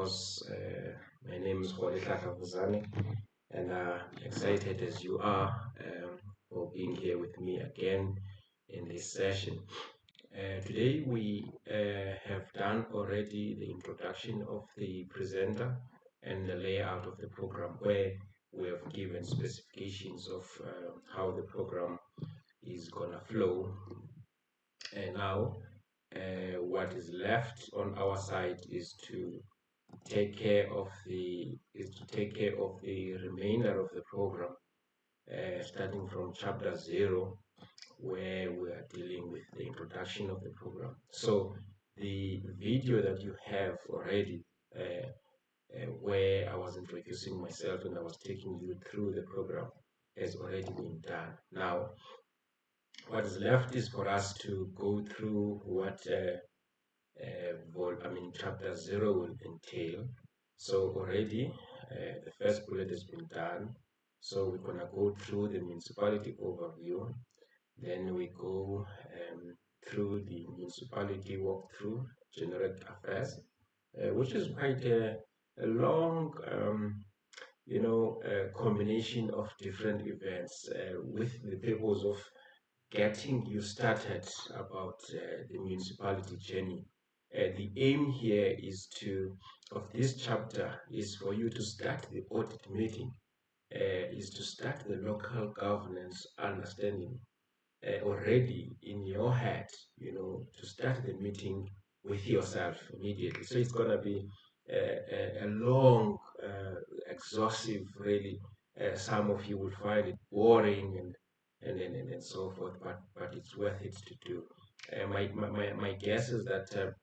course, my name is Audit, and excited as you are for being here with me again in this session. Today we have done already the introduction of the presenter and the layout of the program, where we have given specifications of how the program is gonna flow. And now what is left on our side is to take care of the remainder of the program, starting from chapter 0, where we are dealing with the introduction of the program. So the video that you have already, where I was introducing myself and I was taking you through the program, has already been done. Now, what is left is for us to go through what chapter 0 will entail. So already the first bullet has been done. So we're gonna go through the municipality overview. Then we go through the municipality walkthrough, general affairs, which is quite a long, combination of different events with the purpose of getting you started about the municipality journey. The aim here of this chapter is for you to start the audit meeting, is to start the local governance understanding already in your head, to start the meeting with yourself immediately. So it's going to be a long, exhaustive, really. Some of you will find it boring and so forth, but it's worth it to do. My guess is that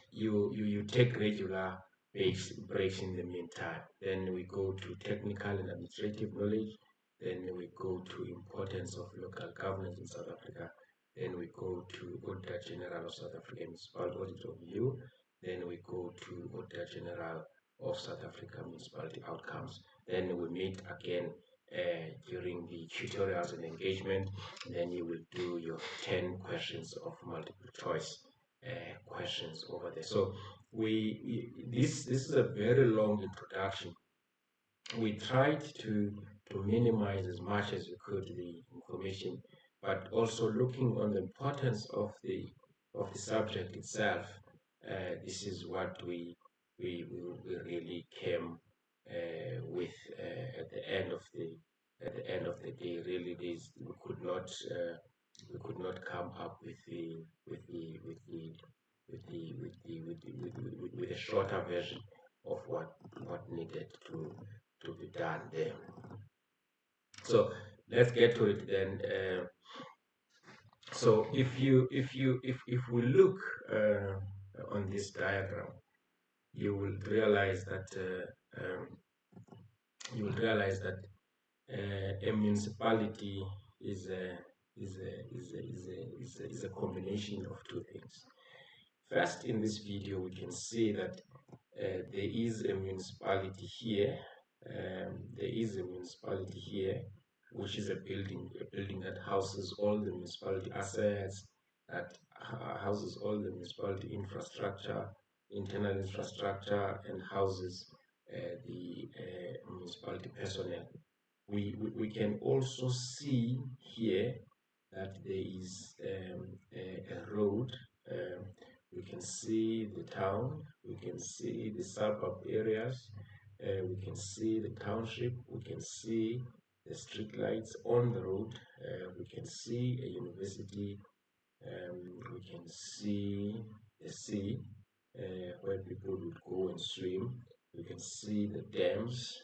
you take regular breaks in the meantime. Then we go to technical and administrative knowledge. Then we go to importance of local governance in South Africa. Then we go to Auditor General of South Africa Municipal Audit Review. Then we go to Auditor General of South Africa Municipality Outcomes. Then we meet again during the tutorials and engagement. Then you will do your 10 questions of multiple choice questions over there. So this is a very long introduction. We tried to minimize as much as we could the information, but also looking on the importance of the subject itself. This is what we really came with at the end of the day. Really, we could not come up with a shorter version of what needed to be done there. So let's get to it then. So if we look on this diagram, you will realize that a municipality is a combination of two things. First, in this video, we can see that there is a municipality here. Which is a building that houses all the municipality assets, that houses all the municipality infrastructure, internal infrastructure, and houses the municipality personnel. We can also see here that there is a road. We can see the town, we can see the suburb areas, we can see the township, we can see the street lights on the road, we can see a university, we can see the sea where people would go and swim, we can see the dams,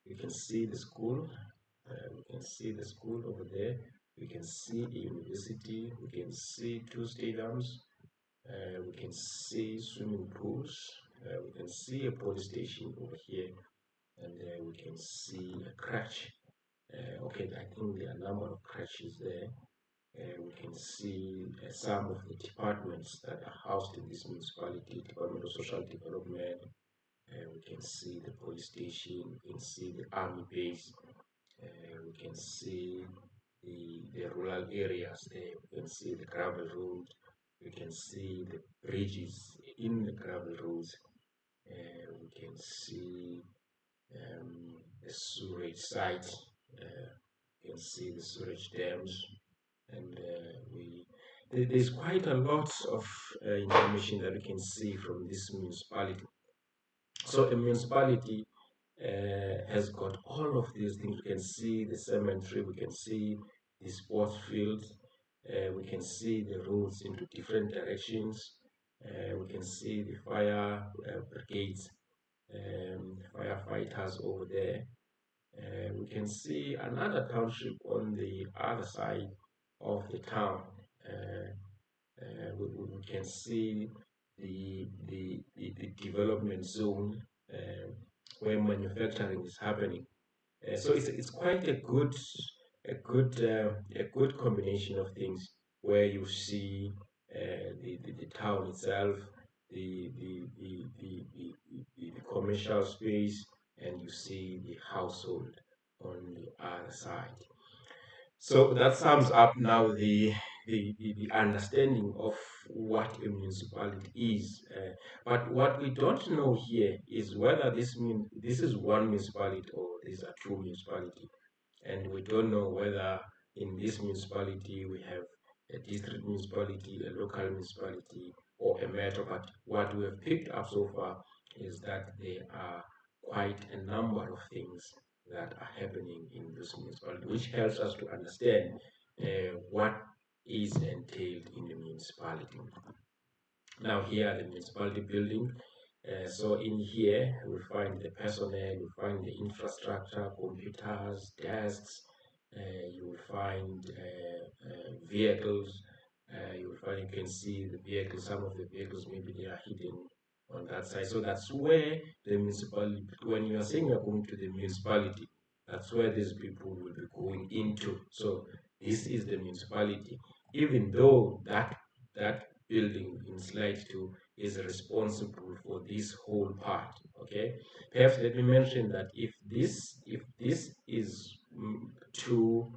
we can see the school, over there, we can see a university, we can see 2 stadiums, we can see swimming pools, we can see a police station over here, and we can see a crèche. Okay, I think there are a number of crèches there. We can see some of the departments that are housed in this municipality: Department of Social Development. We can see the police station. We can see the army base. We can see the rural areas there. We can see the gravel road. We can see the bridges in the gravel roads. We can see the sewage site. You can see the sewage dams, and there's quite a lot of information that we can see from this municipality. So a municipality has got all of these things. We can see the cemetery, we can see the sports fields, we can see the roads into different directions, we can see the fire brigades, firefighters over there. We can see another township on the other side of the town. Uh, we can see the development zone uh, where manufacturing is happening. So it's quite a good combination of things where you see the town itself, the commercial space, and you see the household on the other side. So that sums up now the understanding of what a municipality is. But what we don't know here is whether this is one municipality or these are two municipalities, and we don't know whether in this municipality we have a district municipality, a local municipality, or a metro. But what we have picked up so far is that there are quite a number of things that are happening in this municipality, which helps us to understand what is entailed in the municipality. Now here at the municipality building, so in here we find the personnel, we find the infrastructure, computers, desks, you will find vehicles, you will find, you can see the vehicles, some of the vehicles maybe they are hidden on that side. So that's where the municipality, when you are saying you're going to the municipality, that's where these people will be going into. So this is the municipality, even though that building in slide 2 is responsible for this whole part. Okay, perhaps let me mention that if this is to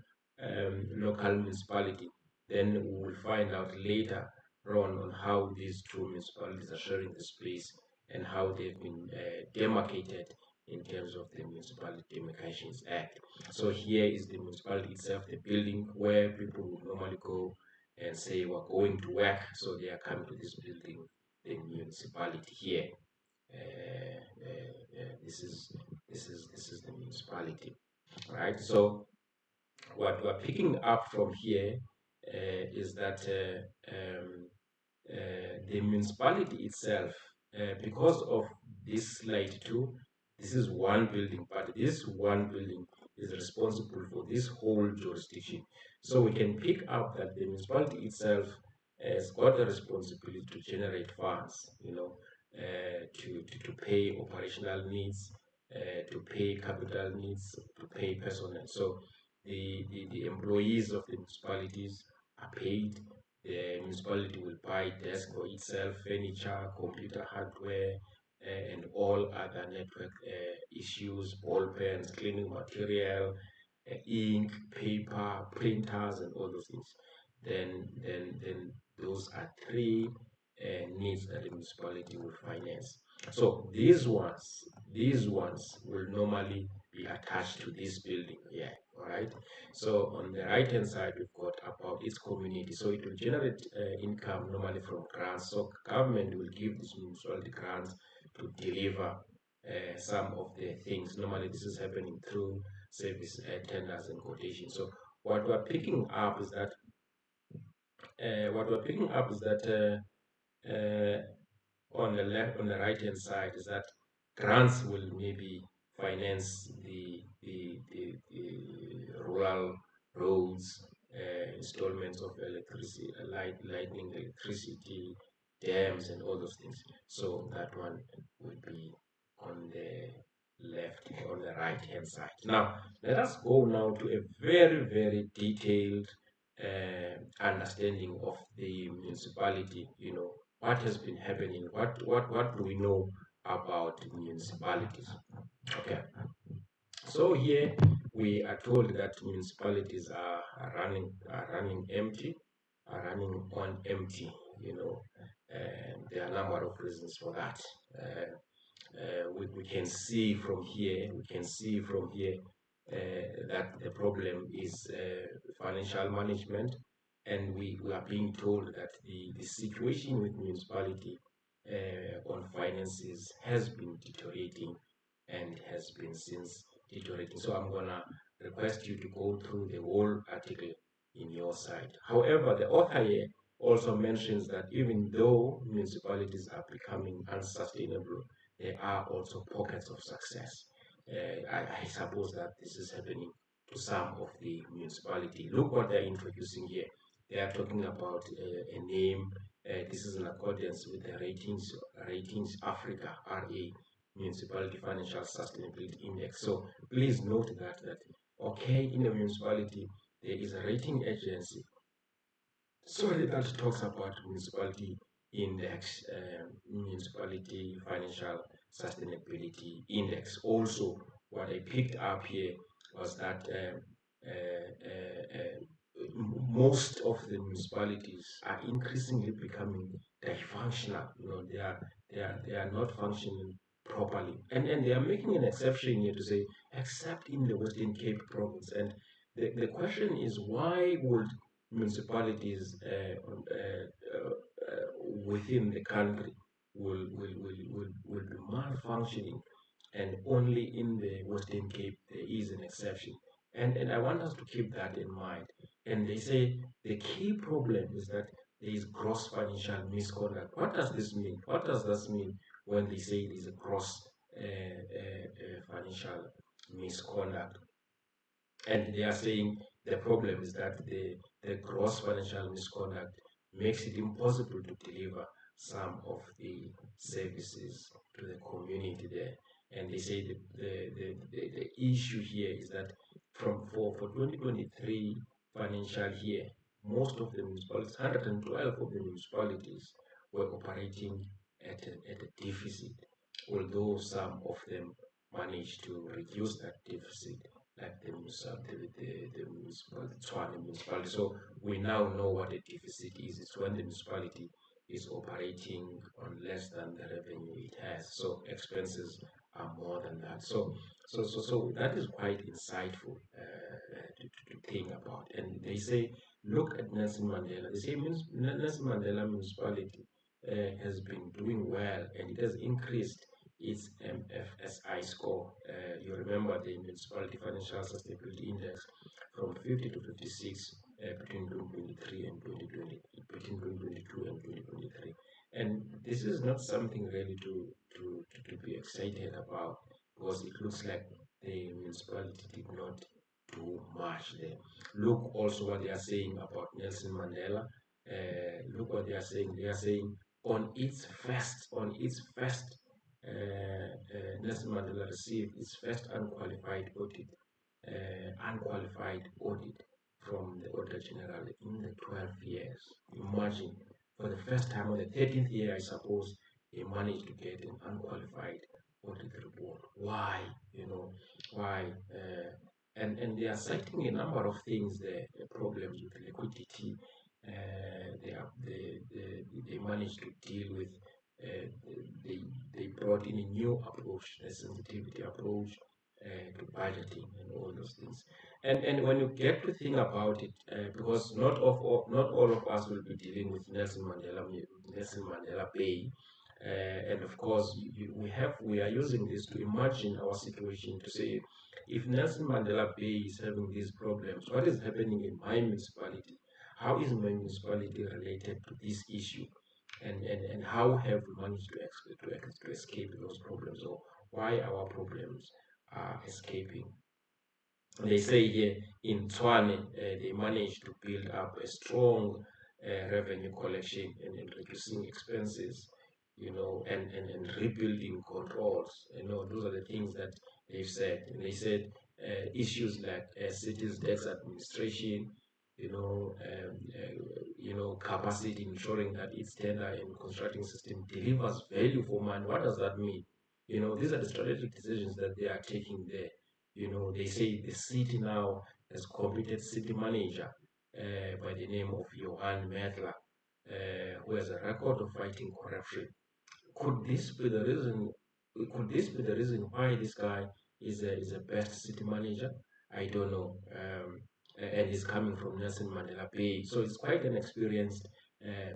local municipality, then we will find out later on how these two municipalities are sharing the space and how they've been demarcated in terms of the Municipality Demarcations Act. So here is the municipality itself, the building where people would normally go and say we're going to work, so they are coming to this building, the municipality here. This is the municipality, right? So what we're picking up from here is that the municipality itself, because of this slide 2, this is one building, but this one building is responsible for this whole jurisdiction. So we can pick up that the municipality itself has got a responsibility to generate funds, to pay operational needs, to pay capital needs, to pay personnel. So the employees of the municipalities are paid. The municipality will buy desk for itself, furniture, computer hardware, and all other network issues, ball pens, cleaning material, ink, paper, printers, and all those things. Then those are three needs that the municipality will finance. So these ones will normally be attached to this building here. All right. So on the right hand side, we've got about its community. So it will generate income normally from grants. So government will give this municipality grants to deliver some of the things. Normally, this is happening through service tenders and quotations. So what we're picking up is that on the right hand side is that grants will maybe finance the rural roads, installments of electricity, lightning, electricity, dams, and all those things. So that one will be on the on the right hand side. Now let us go now to a very, very detailed understanding of the municipality. What has been happening, what do we know about municipalities. Okay, so here we are told that municipalities are running empty, are running on empty, and there are a number of reasons for that. we can see from here, that the problem is financial management, and we are being told that the situation with municipality on finances has been deteriorating and has been since deteriorating. So I'm gonna request you to go through the whole article in your side. However, the author here also mentions that even though municipalities are becoming unsustainable, there are also pockets of success. I suppose that this is happening to some of the municipality. Look what they're introducing here. They are talking about a name. This is in accordance with the ratings Africa (RA) Municipality Financial Sustainability Index. So please note that okay, in a municipality there is a rating agency, sorry, that talks about municipality index, municipality financial sustainability index. Also, what I picked up here was that most of the municipalities are increasingly becoming dysfunctional. They are not functioning properly, and they are making an exception here to say, except in the Western Cape province. And the question is, why would municipalities within the country will be malfunctioning, and only in the Western Cape there is an exception. And I want us to keep that in mind. And they say the key problem is that there is gross financial misconduct. What does this mean? What does this mean when they say there is a gross financial misconduct? And they are saying the problem is that the gross financial misconduct makes it impossible to deliver some of the services to the community there. And they say the issue here is that for 2023 financial year, most of the municipalities, 112 of the municipalities, were operating at a deficit, although some of them managed to reduce that deficit, like the municipality. So we now know what a deficit is. It's when the municipality is operating on less than the revenue it has. So expenses are more than that. So that is quite insightful to think about. And they say, look at Nelson Mandela. They say Nelson Mandela municipality has been doing well, and it has increased its MFSI score. You remember the Municipality Financial Sustainability Index from 50 to 56 between 2023 and 2020, between 2022 and 2023. And this is not something really to be excited about, because it looks like the municipality did not do much there. Look also what they are saying about Nelson Mandela. Look what they are saying. They are saying on its first Nelson Mandela received its first unqualified audit from the Auditor General in the 12 years. Imagine, for the first time on the 13th year, I suppose, he managed to get an unqualified audit report. Why? Why? And they are citing a number of things there, problems with liquidity. They managed to deal with, uh, they, they brought in a new approach, a sensitivity approach to budgeting and all those things. And when you get to think about it, because not all of us will be dealing with Nelson Mandela Bay, and of course we are using this to imagine our situation, to say, if Nelson Mandela Bay is having these problems, what is happening in my municipality? How is my municipality related to this issue? And how have we managed to escape those problems, or why our problems are escaping? They say here in Tshwane, they managed to build up a strong revenue collection and reducing expenses, and rebuilding controls. Those are the things that they've said. And they said issues like cities tax administration, capacity, ensuring that its tender and constructing system delivers value for money. What does that mean? These are the strategic decisions that they are taking there. They say the city now has competent city manager by the name of Johan Medler, who has a record of fighting corruption. Could this be the reason could this be the reason why this guy is a best city manager? I don't know. And he's coming from Nelson Mandela Bay, so it's quite an experienced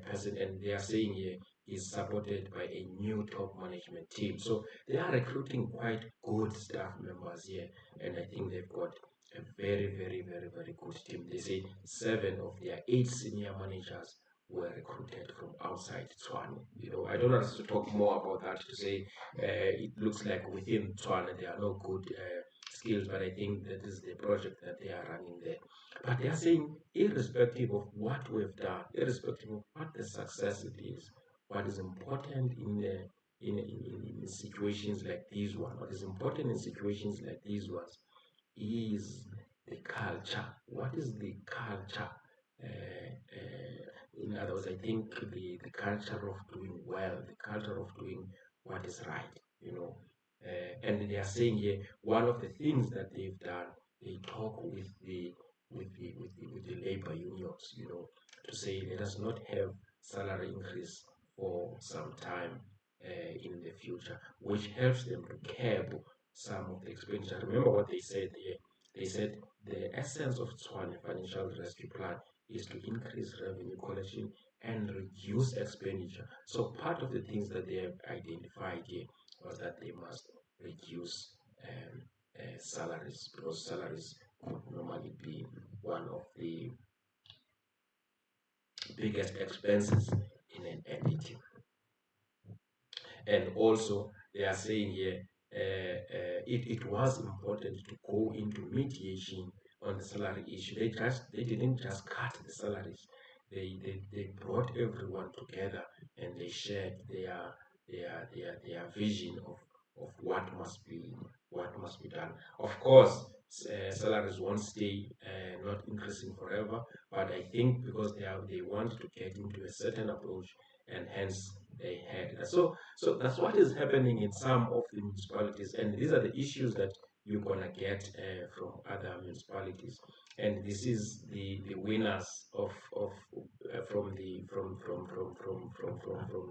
person. And they are saying here he's supported by a new top management team. So they are recruiting quite good staff members here, and I think they've got a very good team. They say 7 of their 8 senior managers were recruited from outside Tswane. I don't want to talk more about that to say it looks like within Tswane there are no good skills, but I think that is the project that they are running there. But they are saying, irrespective of what we've done, irrespective of what the success it is, what is important in situations like these ones, what is important in situations like these ones is the culture. What is the culture? In other words, I think the culture of doing well, the culture of doing what is right, and they are saying here one of the things that they've done, they talk with the labor unions, to say let us not have salary increase for some time in the future, which helps them to curb some of the expenditure. Remember what they said here. They said the essence of Tswane Financial Rescue Plan is to increase revenue collection and reduce expenditure. So part of the things that they have identified here was that they must reduce salaries, because salaries could normally be one of the biggest expenses in an entity. And also, they are saying here it was important to go into mediation on the salary issue. They didn't just cut the salaries. They brought everyone together and they shared their vision of what must be done. Of course, salaries won't stay not increasing forever, but I think because they want to get into a certain approach, and hence they had that. So that's what is happening in some of the municipalities, and these are the issues that you're gonna get from other municipalities. And this is the winners of from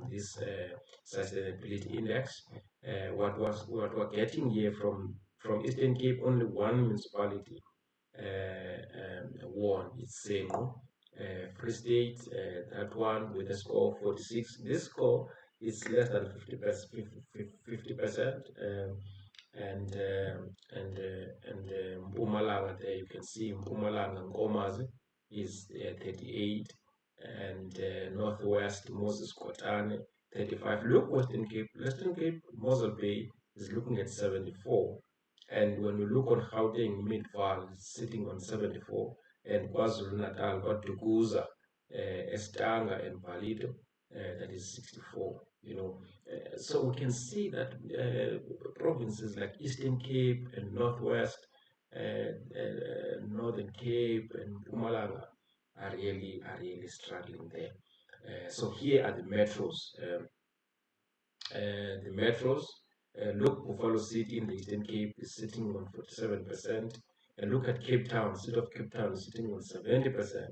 this sustainability index. What we're getting here from Eastern Cape, only one municipality won. It's Semo. Free State, that one with a score of 46. This score is less than 50%. And Mpumalanga, there you can see Mpumalanga Nkomazi is 38, and Northwest Moses Kotane 35. Look, Western Cape Mosel Bay is looking at 74, and when we look on Gauteng Midval, it's sitting on 74, and KwaZulu Natal, Duguza, Estanga, and Palito, that is 64. So we can see that provinces like Eastern Cape and Northwest, Northern Cape, and Mpumalanga are really struggling there. So here are the metros. The metros. Look, Buffalo City in the Eastern Cape is sitting on 47%. And look at Cape Town, the city of Cape Town is sitting on 70%.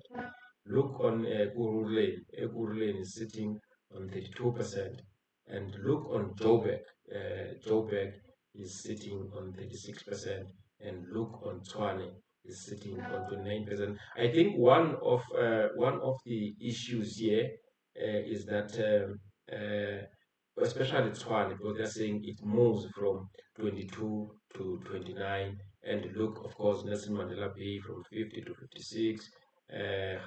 Look on Gurulane. Gurulane is sitting on 32%. And look on Joburg. Joburg is sitting on 36%. And look on Tshwane is sitting on 29%. I think one of the issues here is that especially Tshwane, because they're saying it moves from 22 to 29, and look, of course, Nelson Mandela Bay from 50 to 56,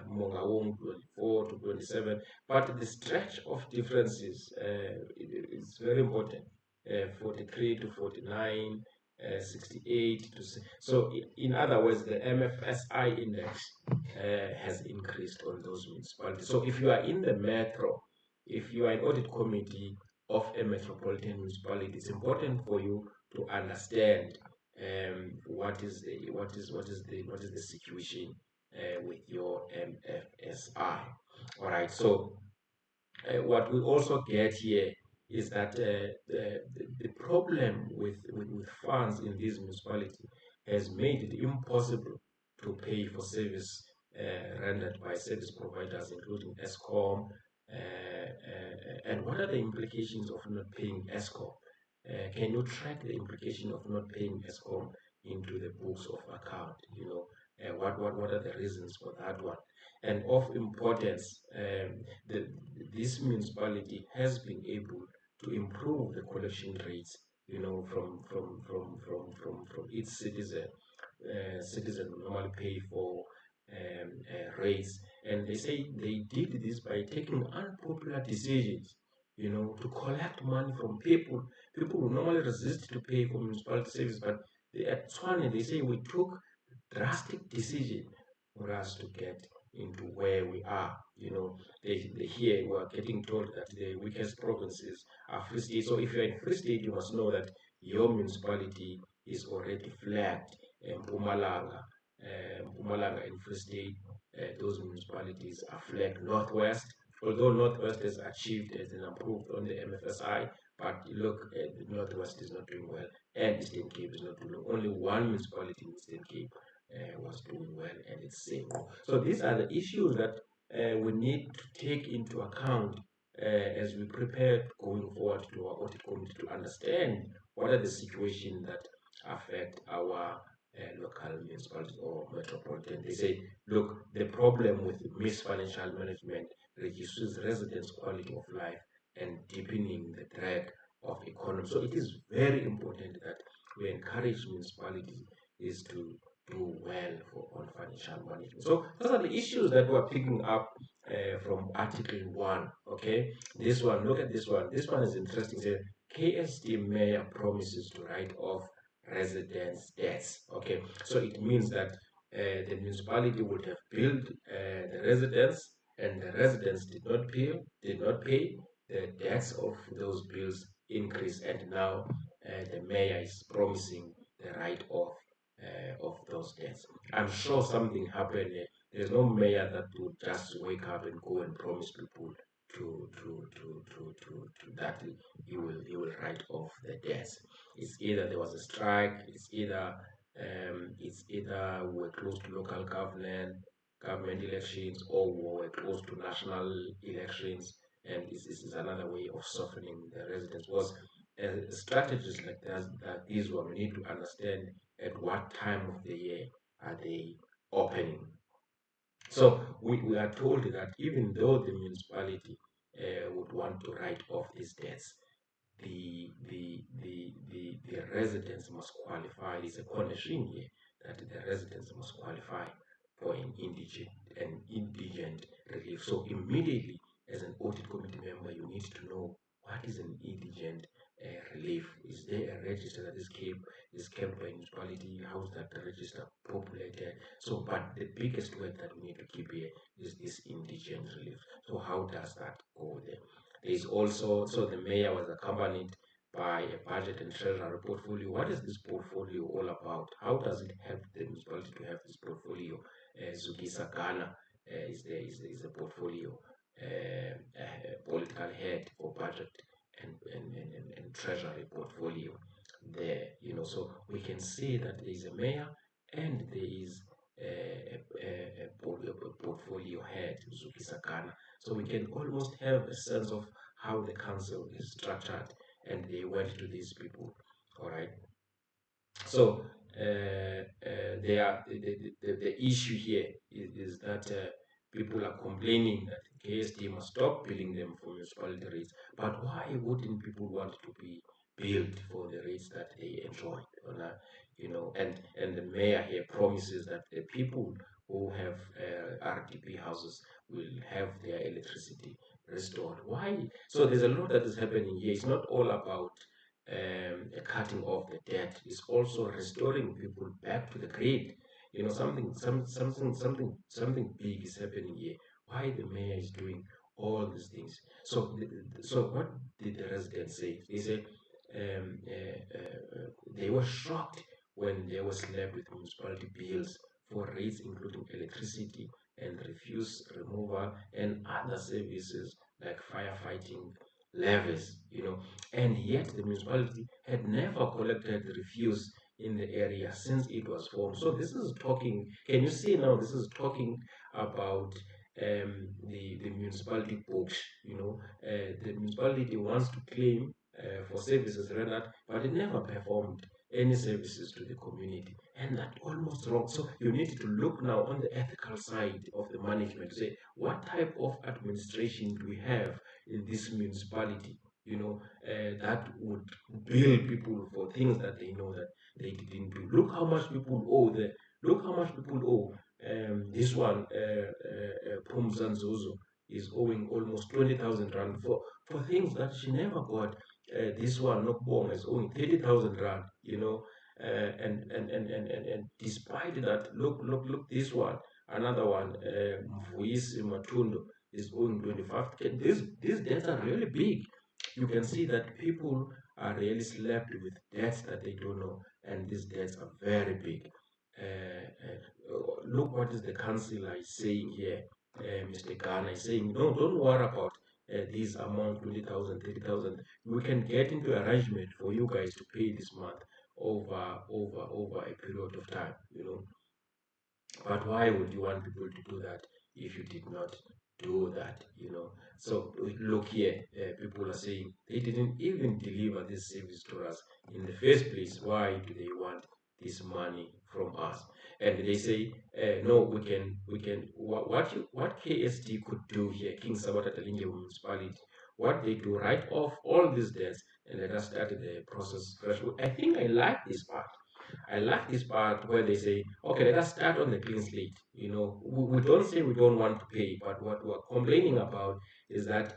Mongawong 24 to 27, but the stretch of differences is very important. 43 to 49, 68 to so in other words, the MFSI index has increased on those municipalities. So if you are in the metro, if you are an audit committee of a metropolitan municipality, it's important for you to understand what is the situation with your MFSI. All right. So what we also get here is that the problem with funds in these municipalities has made it impossible to pay for service rendered by service providers, including ESCOM. And what are the implications of not paying ESCOM? Can you track the implication of not paying ESCOM into the books of account? What are the reasons for that one? And of importance, this municipality has been able to improve the collection rates, from its citizen. Citizens normally pay for rates, and they say they did this by taking unpopular decisions, to collect money from people. People who normally resist to pay for municipality service, but at Swane, they say we took drastic decision for us to get into where we are. Here we are getting told that the weakest provinces are Free State. So if you're in Free State, you must know that your municipality is already flagged. Mpumalanga, Mpumalanga and Free State, those municipalities are flagged. Northwest, although Northwest has achieved as an improved on the MFSI, but look, the Northwest is not doing well, and Eastern Cape is not doing well. Only one municipality in Eastern Cape was doing well, and it's Sengo. So these are the issues that we need to take into account as we prepare going forward to our audit committee to understand what are the situations that affect our local municipalities or metropolitan. They say, look, the problem with misfinancial management reduces residents' quality of life and deepening the drag of economy. So it is very important that we encourage municipalities is to do well on financial management. So those are the issues that we're picking up from Article 1. Okay, this one, look at this one. This one is interesting. It says, KSD mayor promises to write off residents' debts. Okay, so it means that the municipality would have billed the residents, and the residents did not pay. The debts of those bills increase, and now the mayor is promising the write-off of those debts. I'm sure something happened. There's no mayor that would just wake up and go and promise people to that he will write off the debts. It's either there was a strike. It's either we're close to local government elections, or we're close to national elections, and this is another way of softening the residents. Was strategies like that these one we need to understand at what time of the year are they opening. So we are told that even though the municipality would want to write off these debts, the residents must qualify. There's a condition here that the residents must qualify for an indigent relief. So immediately, as an audit committee member, you need to know what is an indigent relief. Is there a register that is kept by municipality? How is that register populated? So, but the biggest word that we need to keep here is this indigent relief. So, how does that go there? There is also, so the mayor was accompanied by a budget and treasury portfolio. What is this portfolio all about? How does it help the municipality to have this portfolio? Zugisa Ghana is the portfolio political head for budget and treasury portfolio there. So we can see that there is a mayor and there is a portfolio head, Zugisa Ghana. So we can almost have a sense of how the council is structured, and they went to these people. All right. So they are the issue here is that people are complaining that KSD must stop billing them for municipality rates. But why wouldn't people want to be billed for the rates that they enjoy? And the mayor here promises that the people who have RDP houses will have their electricity restored. Why? So there's a lot that is happening here. It's not all about cutting off the debt. Is also restoring people back to the grid. Something big is happening here. Why the mayor is doing all these things? So what did the residents say? They said they were shocked when they were slapped with municipality bills for rates including electricity and refuse removal and other services like firefighting levies. And yet the municipality had never collected refuse in the area since it was formed. So this is talking, can you see now, this is talking about the municipality books. The municipality wants to claim for services rendered, but it never performed any services to the community. And that almost wrong. So you need to look now on the ethical side of the management to say, what type of administration do we have in this municipality? That would bill people for things that they know that they didn't do. Look how much people owe there. Look how much people owe. This one, Pumzan Zozo, is owing almost 20,000 rand for things that she never got. This one, Nokbong, is owing 30,000 rand, and despite that, look, this one, another one, Mvuisi Matundo, is owing 25. These debts are really big. You can see that people are really slapped with debts that they don't know, and these debts are very big. Look what is the councillor is saying here. Mr. Ghana is saying, no, don't worry about this amount, 20,000, 30,000. We can get into arrangement for you guys to pay this month over a period of time. But why would you want people to do that if you did not do that? So look here, people are saying they didn't even deliver this service to us in the first place. Why do they want this money from us? And they say, no, we can. What KSD could do here, King Sabata Talinge Municipality, what they do, write off all these debts and let us start the process fresh. I think I like this part. I like this part where they say, okay, let us start on the clean slate. We don't say we don't want to pay, but what we're complaining about is that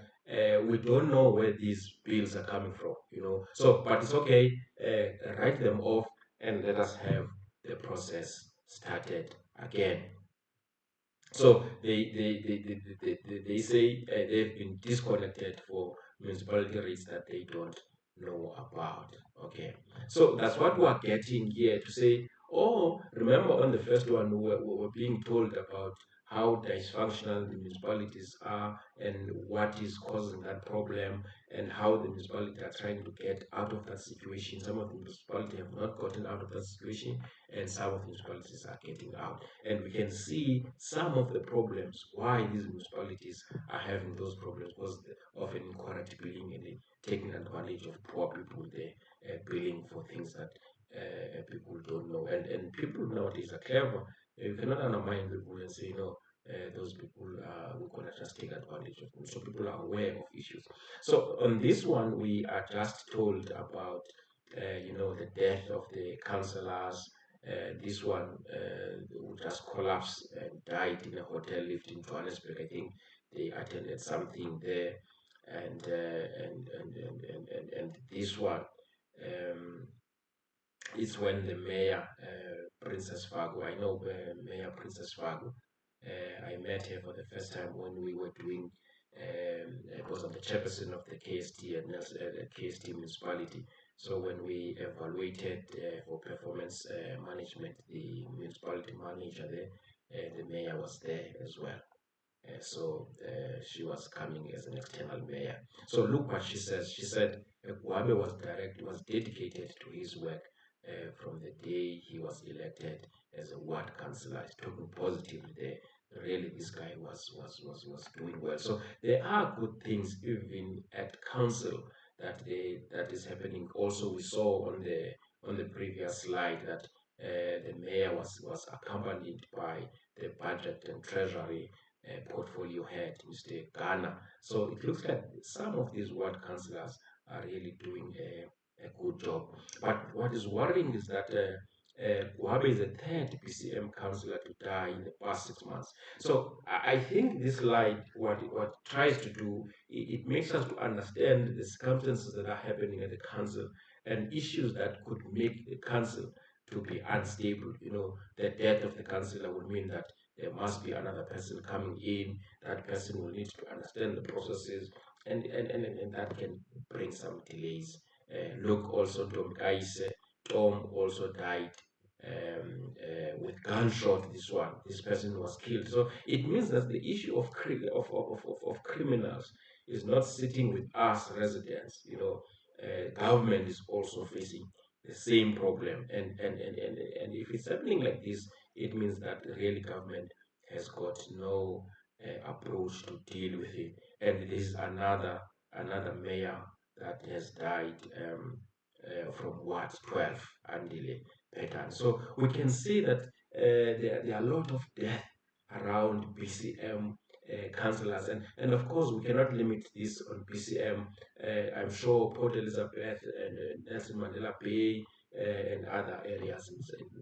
we don't know where these bills are coming from. So, but it's okay, write them off and let us have the process started again. So they say they've been disconnected for municipality rates that they don't know about. Okay, so that's what we're getting here to say. Oh, remember on the first one, we were being told about how dysfunctional the municipalities are and what is causing that problem and how the municipalities are trying to get out of that situation. Some of the municipalities have not gotten out of that situation, and some of the municipalities are getting out. And we can see some of the problems why these municipalities are having those problems because of an incorrect billing and taking advantage of poor people there, billing for things that people don't know. And people nowadays are clever. You cannot undermine people and say, no, those people we're going to just take advantage of them. So people are aware of issues. So on this one, we are just told about, the death of the councillors. This one who just collapsed and died in a hotel lift in Johannesburg. I think they attended something there, and this one um, is when the mayor, Princess Fago. I know Mayor Princess Fago. I met her for the first time when we were doing. It was the chairperson of the KST and KST municipality. So when we evaluated for performance management, the municipality manager there, the mayor was there as well. So she was coming as an external mayor. So look what she says. She said Guabe was dedicated to his work from the day he was elected as a ward councillor. He's talking positively there. Really, this guy was doing well. So there are good things even at council that is happening. Also, we saw on the previous slide that the mayor was accompanied by the budget and treasury portfolio head, Mr. Ghana. So it looks like some of these ward councillors are really doing a good job. But what is worrying is that Wabe is the third PCM councillor to die in the past 6 months. So I think this slide, what it tries to do, it makes us to understand the circumstances that are happening at the council and issues that could make the council to be unstable. The death of the councillor would mean that there must be another person coming in. That person will need to understand the processes, and that can bring some delays. Look, also Tom Kaise, Tom also died with gunshot. This person was killed. So it means that the issue of criminals is not sitting with us residents. Government is also facing the same problem, and if it's happening like this, it means that the real government has got no approach to deal with it. And this is another mayor that has died from what 12 Andile pattern. So we can see that there are a lot of death around PCM councillors, and of course we cannot limit this on PCM. I'm sure Port Elizabeth and Nelson Mandela Bay and other areas in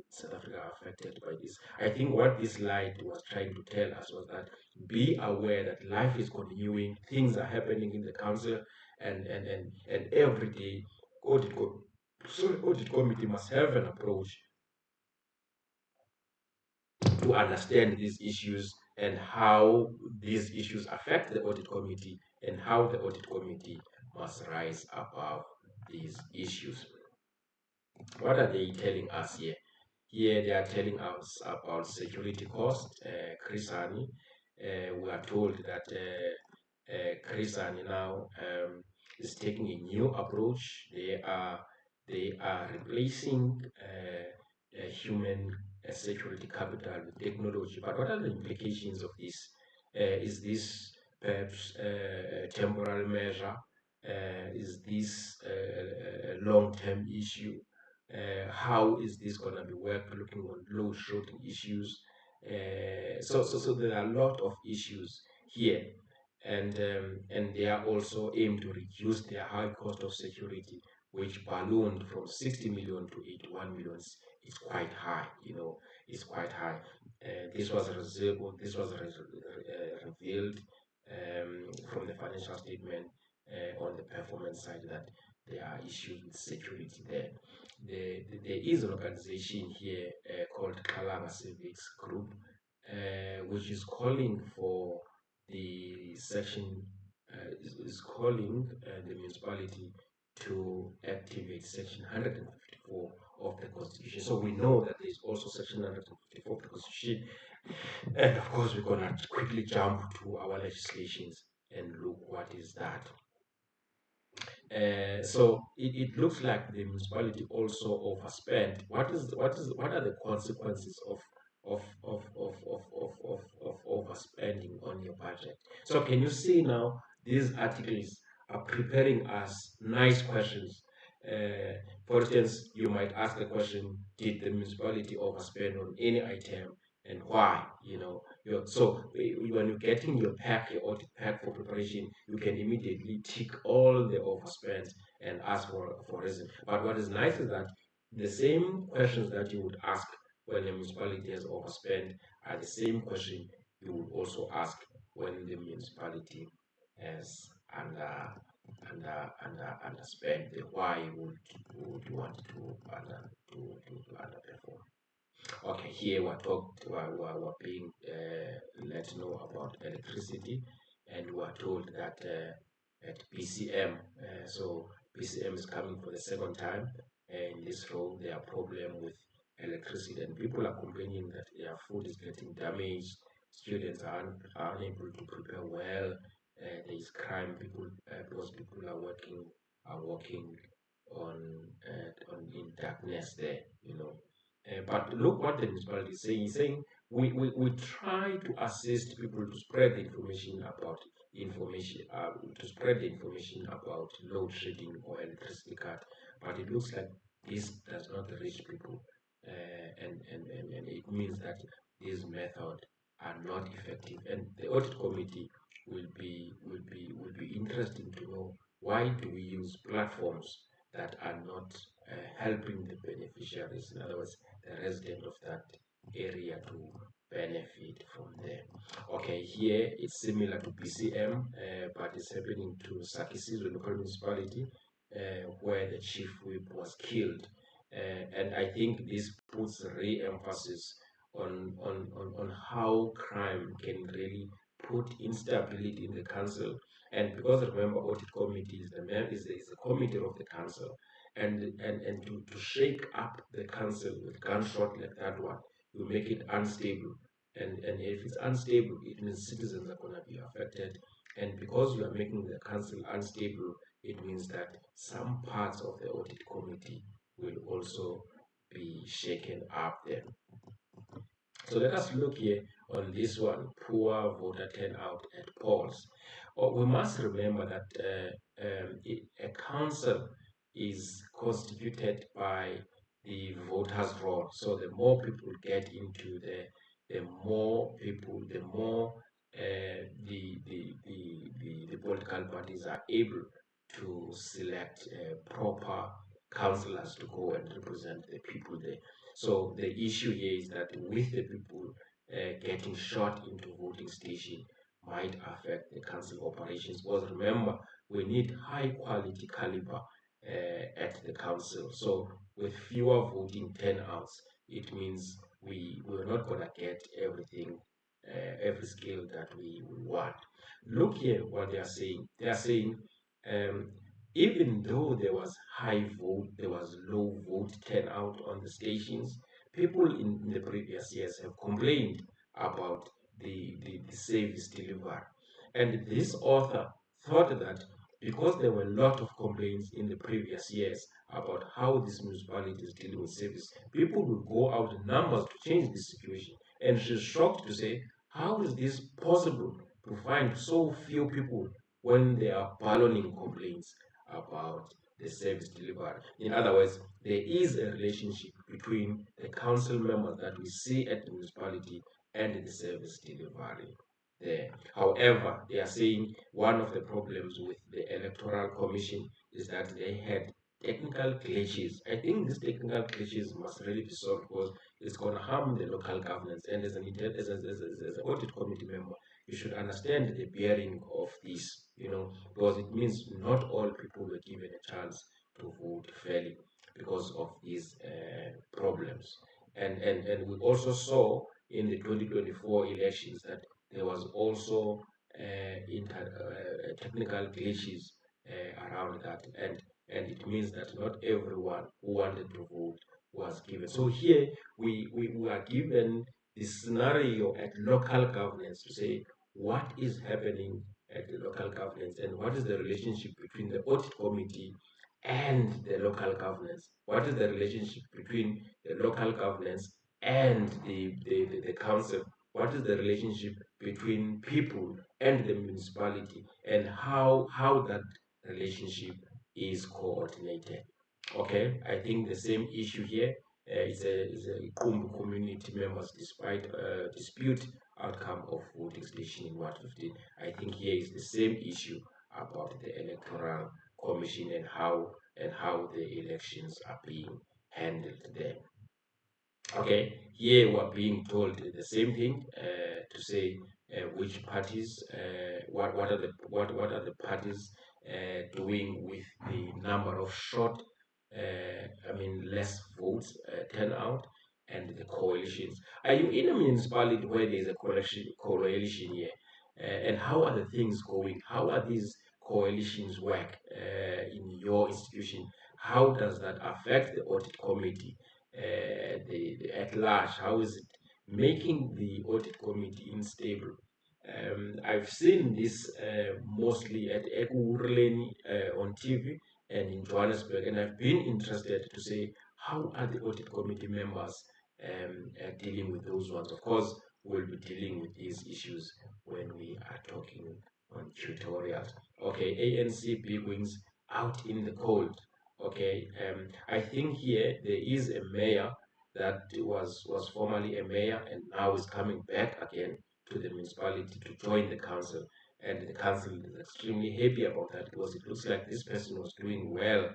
South Africa are affected by this. I think what this slide was trying to tell us was that be aware that life is continuing, things are happening in the council, and every day audit, audit committee must have an approach to understand these issues and how these issues affect the audit committee and how the audit committee must rise above these issues. What are they telling us here? Here they are telling us about security cost. Chris Hani, we are told that Chris Hani now is taking a new approach. They are replacing human security capital with technology. But what are the implications of this? Is this perhaps a temporal measure? Is this a long-term issue? How is this going to be worked? Looking on load shorting issues. So there are a lot of issues here, and they are also aimed to reduce their high cost of security, which ballooned from 60 million to 81 million. It's quite high, it's quite high. This was revealed from the financial statement on the performance side that there are issues with security there. There is an organization here called Kalama Civics Group, which is calling for the section, is calling the municipality to activate section 154 of the constitution. So we know that there is also section 154 of the constitution, and of course we're going to quickly jump to our legislations and look what is that. So it looks like the municipality also overspent. What are the consequences of overspending on your budget? So can you see now these articles are preparing us nice questions. For instance, you might ask the question: did the municipality overspend on any item, and why? So when you're getting your pack, your audit pack for preparation, you can immediately tick all the overspends and ask for reason. But what is nice is that the same questions that you would ask when the municipality has overspent are the same question you would also ask when the municipality has underspent. The why would you want to underperform. Okay, here we're being let know about electricity, and we're told that at PCM, so PCM is coming for the second time in this role. There are problem with electricity, and people are complaining that their food is getting damaged. Students are unable to prepare well. There is crime. Because people are working on in darkness there. But look what the municipality is saying. He's saying we try to assist people to spread the information about load shedding or electricity cut, but it looks like this does not reach people, and it means that these methods are not effective. And the audit committee will be interesting to know why do we use platforms that are not helping the beneficiaries. In other words, the resident of that area to benefit from them. Okay, here it's similar to PCM, but it's happening to Sakisizo local municipality, where the chief whip was killed. And I think this puts re-emphasis on how crime can really put instability in the council. And because remember, audit committee is the committee of the council, and to shake up the council with gunshot like that one, you make it unstable. And if it's unstable, it means citizens are going to be affected. And because you are making the council unstable, it means that some parts of the audit committee will also be shaken up then. So let us look here on this one, poor voter turnout at polls. We must remember that a council is constituted by the voters' roll. So the more people get into the more people, the more the political parties are able to select proper councillors to go and represent the people there. So the issue here is that with the people getting shot into voting station might affect the council operations. Because remember, we need high quality caliber at the council. So with fewer voting turnouts, it means we're not gonna get everything, every skill that we want. Look here what they are saying. They are saying um, even though there was high vote, there was low vote turnout on the stations, people in the previous years have complained about the service delivery. And this author thought that because there were a lot of complaints in the previous years about how these municipalities deal with service, people will go out in numbers to change this situation. And she's shocked to say, how is this possible to find so few people when there are balloning complaints about the service delivered? In other words, there is a relationship between the council members that we see at the municipality and the service delivery there. However, they are saying one of the problems with the Electoral Commission is that they had technical glitches. I think these technical glitches must really be solved because it's going to harm the local governance. And as an audit committee member, you should understand the bearing of this, because it means not all people were given a chance to vote fairly because of these problems. And we also saw in the 2024 elections that there was also technical glitches around that, and it means that not everyone who wanted to vote was given. So here we are given the scenario at local governance to say what is happening at the local governance and what is the relationship between the audit committee and the local governance. What is the relationship between the local governance and the council? What is the relationship between people and the municipality, and how that relationship is coordinated? Okay, I think the same issue here is a community members despite dispute outcome of voting station in Ward 15. I think here is the same issue about the electoral commission and how the elections are being handled there. Okay, here we're being told the same thing to say which parties, what are the parties doing with the number of short, less votes turnout, and the coalitions. Are you in a municipality where there is a coalition here? And how are the things going? How are these coalitions work in your institution? How does that affect the audit committee? At large, how is it making the audit committee unstable? I've seen this mostly at Ekurhuleni on TV and in Johannesburg, and I've been interested to say how are the audit committee members dealing with those ones. Of course, we'll be dealing with these issues when we are talking on tutorials. Okay, ANC big wings out in the cold. Okay, I think here there is a mayor that was formerly a mayor and now is coming back again to the municipality to join the council. And the council is extremely happy about that because it looks like this person was doing well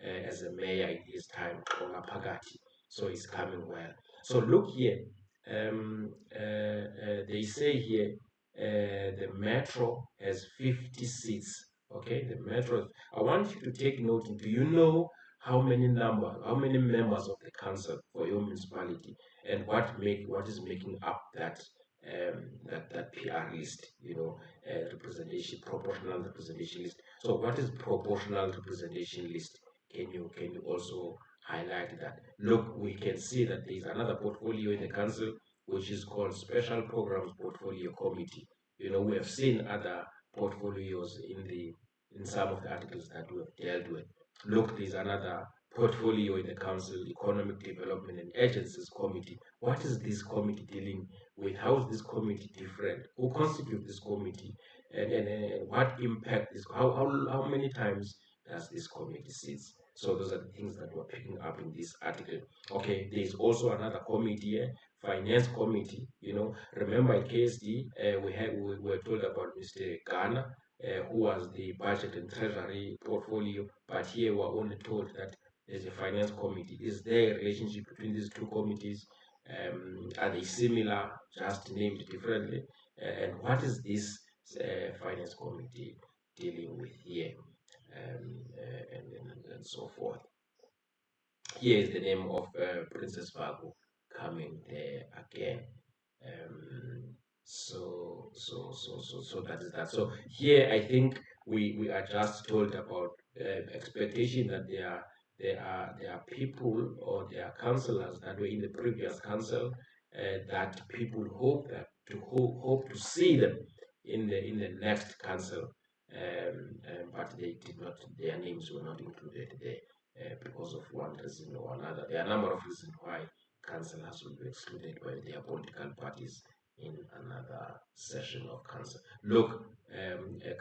as a mayor in his time, Pagati. So he's coming well. So look here, they say here the metro has 50 seats. Okay, the metro. I want you to take note. Do you know how many members of the council for your municipality, and what is making up that PR list? Representation, proportional representation list. So, what is proportional representation list? Can you also highlight that? Look, we can see that there is another portfolio in the council which is called Special Programs Portfolio Committee. We have seen other portfolios in some of the articles that we have dealt with. Look, there's another portfolio in the council, economic development and agencies committee. What is this committee dealing with? How is this committee different? Who constitutes this committee? And what impact is, how many times does this committee sit? So those are the things that we're picking up in this article. Okay, there's also another committee here, finance committee. Remember at KSD, we were told about Mr. Ghana, who was the budget and treasury portfolio, but here we're only told that there's a finance committee. Is there a relationship between these two committees? Are they similar, just named differently? And what is this finance committee dealing with here? And so forth. Here is the name of Princess Vago coming there again. So that is that. So here I think we are just told about expectation that there are people or there are councillors that were in the previous council that people hope to see them in the next council, but they did not. Their names were not included there because of one reason or another. There are a number of reasons why councillors will be excluded by their political parties in another session of council. Look,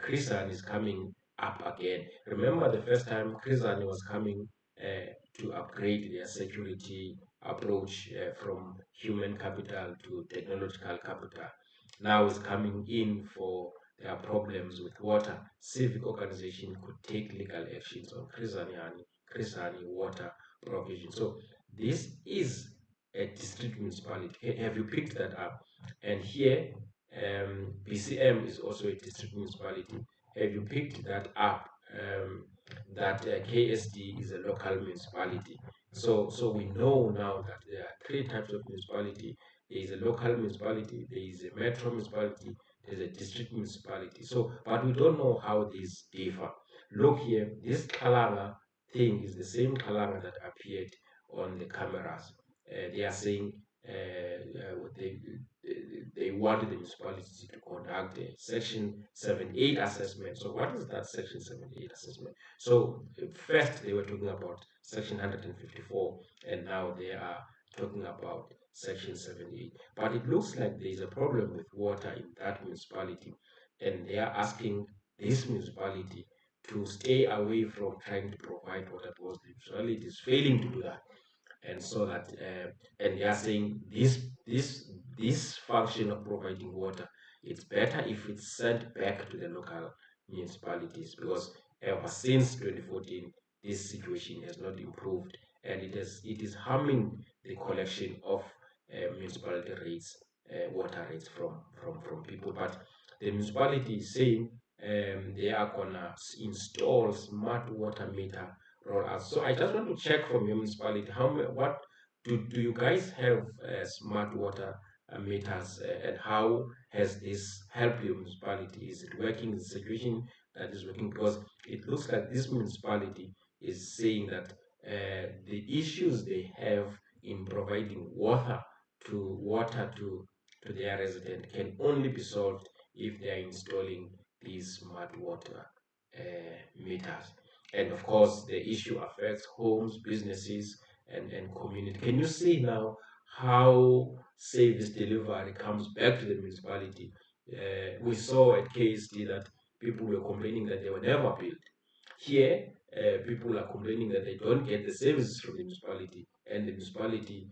Chrisan is coming up again. Remember the first time Chrisan was coming to upgrade their security approach from human capital to technological capital. Now is coming in for their problems with water. Civic organization could take legal actions on Krisani water provision. So this is a district municipality. Have you picked that up? And here, BCM is also a district municipality. Have you picked that up? That KSD is a local municipality. So we know now that there are three types of municipality. There is a local municipality, there is a metro municipality, there is a district municipality. So, but we don't know how these differ. Look here, this Kalanga thing is the same Kalanga that appeared on the cameras. They are saying they wanted the municipality to conduct a Section 78 assessment. So what is that Section 78 assessment? So first they were talking about Section 154, and now they are talking about Section 78. But it looks like there is a problem with water in that municipality, and they are asking this municipality to stay away from trying to provide water because the municipality is failing to do that. And so that and they are saying this function of providing water, it's better if it's sent back to the local municipalities, because ever since 2014 this situation has not improved, and it is harming the collection of municipality rates, water rates from people. But the municipality is saying they are gonna install smart water meter rollouts. So I just want to check from your municipality, what do you guys have smart water meters, and how has this helped your municipality? Is it working? Is the situation that is working? Because it looks like this municipality is saying that the issues they have in providing water to their resident can only be solved if they are installing these smart water meters. And of course, the issue affects homes, businesses, and community. Can you see now how service delivery comes back to the municipality? We saw at KSD that people were complaining that they were never billed. Here, people are complaining that they don't get the services from the municipality, and the municipality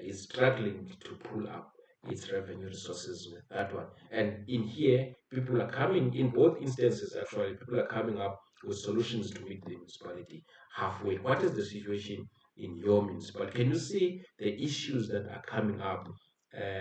is struggling to pull up its revenue resources with that one. And in here, people are coming, in both instances actually, people are coming up with solutions to meet the municipality halfway. What is the situation in your municipality? Can you see the issues that are coming up?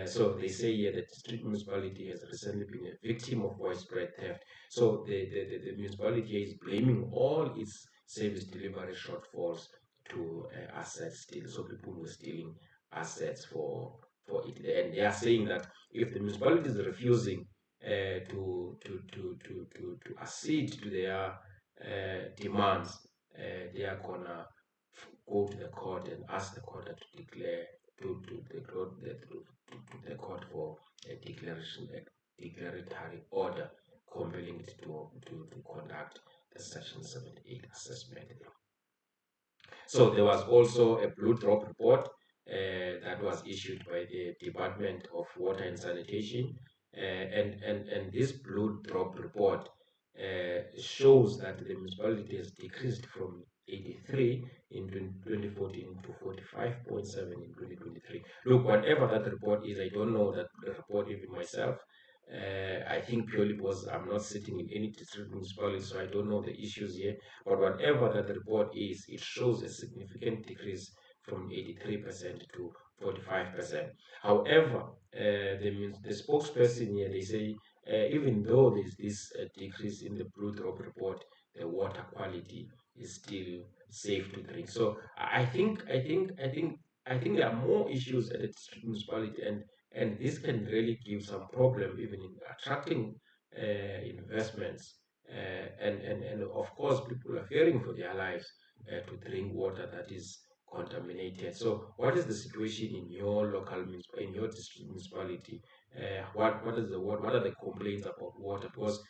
So they say here that the district municipality has recently been a victim of widespread theft. So the municipality is blaming all its service delivery shortfalls to asset steal. So people were stealing assets for it, and they are saying that if the municipality is refusing to accede to their demands, they are gonna go to the court and ask the court to declare to the court for a declaratory order compelling it to conduct the Section 78 assessment. So there was also a blue drop report that was issued by the Department of Water and Sanitation, and this blue drop report shows that the municipality has decreased from 83 in 2014 to 45.7 in 2023. Look, whatever that report is, I don't know that report even myself. I think purely because I'm not sitting in any district municipality, so I don't know the issues here. But whatever that report is, it shows a significant decrease from 83% to 45%. However, the spokesperson here, they say even though there's this decrease in the blue drop report, the water quality is still safe to drink. So I think there are more issues at the district municipality, and this can really give some problem even in attracting investments. And of course, people are fearing for their lives to drink water that is contaminated. So, what is the situation in your in your district municipality? What are the complaints about water? Because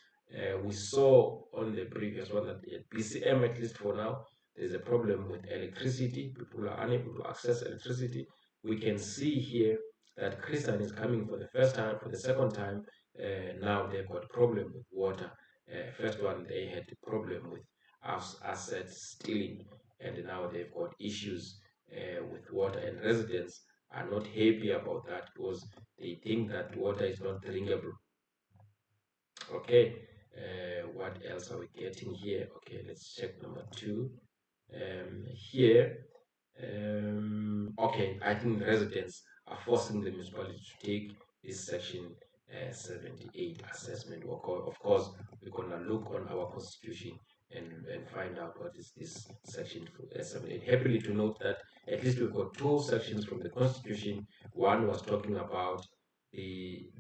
we saw on the previous one that at BCM, at least for now, there's a problem with electricity. People are unable to access electricity. We can see here that Christian is coming for the first time, for the second time. Now they've got problem with water. First one, they had a problem with assets stealing, and now they've got issues with water, and residents are not happy about that because they think that water is not drinkable. Okay, what else are we getting here? Okay, let's check number 2. Here, okay, I think residents are forcing the municipality to take this section 78 assessment. Of course, we're gonna look on our constitution and find out what is this section 78. Happily to note that at least we've got 2 sections from the constitution. One was talking about the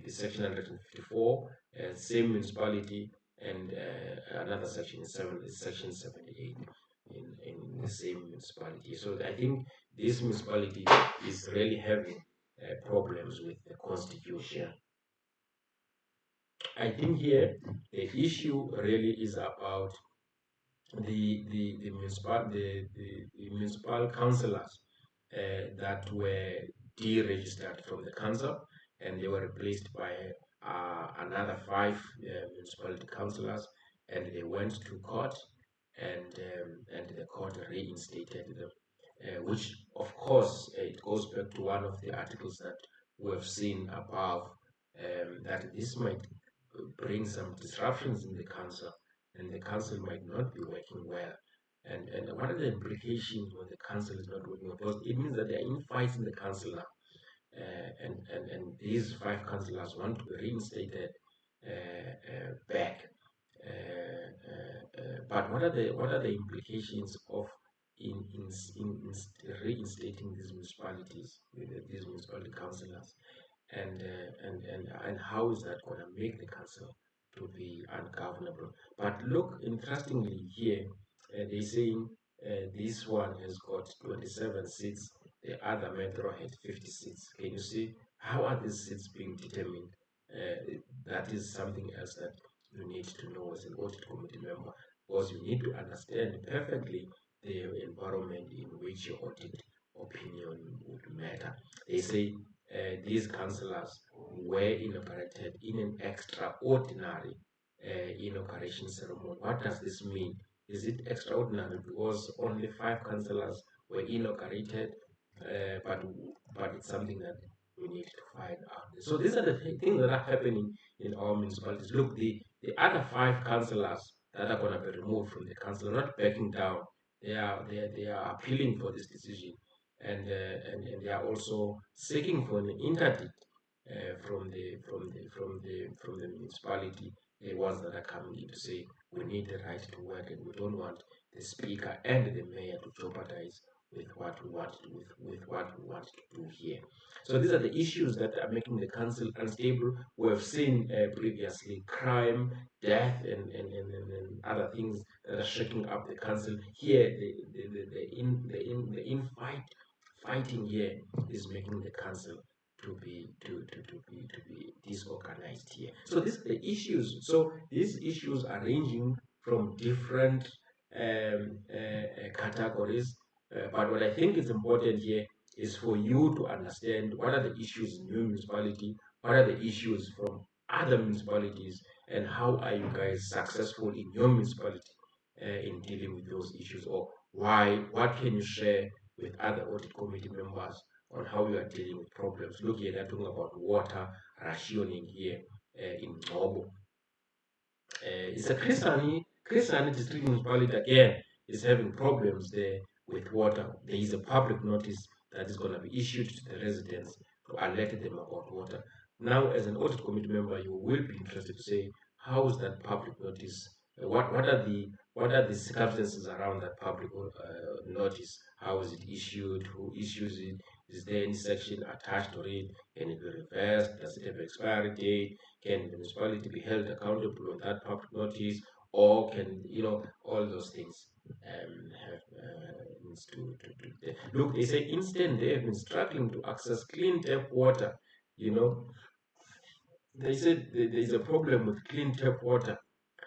section 154, same municipality, and another section is section 78 in the same municipality. So I think this municipality is really having problems with the constitution. I think here the issue really is about the municipal councillors that were deregistered from the council, and they were replaced by another 5 municipality councillors, and they went to court, and the court reinstated them, which of course it goes back to one of the articles that we have seen above, that this might bring some disruptions in the council, and the council might not be working well. And what are the implications when the council is not working well? Because it means that there are infights in the council now, and these 5 councillors want to be reinstated back. But what are the implications of in reinstating these municipalities, these municipality councillors, and how is that going to make the council to be ungovernable? But look, interestingly here, they're saying this one has got 27 seats, the other metro had 50 seats. Can you see how are these seats being determined? That is something else that you need to know as an audit committee member, because you need to understand perfectly the environment in which your audit opinion would matter. They say these councillors were inaugurated in an extraordinary inauguration ceremony. What does this mean? Is it extraordinary because only 5 councillors were inaugurated, but it's something that we need to find out. So these are the things that are happening in our municipalities. Look, the other 5 councillors that are going to be removed from the council are not backing down. They are appealing for this decision, and they are also seeking for an interdict from the municipality, the ones that are coming in to say we need the right to work, and we don't want the speaker and the mayor to jeopardize with what we want to do here. So these are the issues that are making the council unstable. We have seen previously crime, death, and other things that are shaking up the council. Here, the fighting here is making the council to be disorganized here. So these are the issues. So these issues are ranging from different categories, But what I think is important here is for you to understand what are the issues in your municipality, what are the issues from other municipalities, and how are you guys successful in your municipality in dealing with those issues, or what can you share with other audit committee members on how you are dealing with problems. Look here, they're talking about water rationing here in Ngobo. It's a Christian district municipality again is having problems there with water. There is a public notice that is going to be issued to the residents to alert them about water. Now, as an audit committee member, you will be interested to say how is that public notice? What are the circumstances around that public notice? How is it issued? Who issues it? Is there any section attached to it? Can it be reversed? Does it have expiry date? Can the municipality be held accountable on that public notice, or can all those things have needs look? They say instead they have been struggling to access clean tap water. You know, they said there is a problem with clean tap water,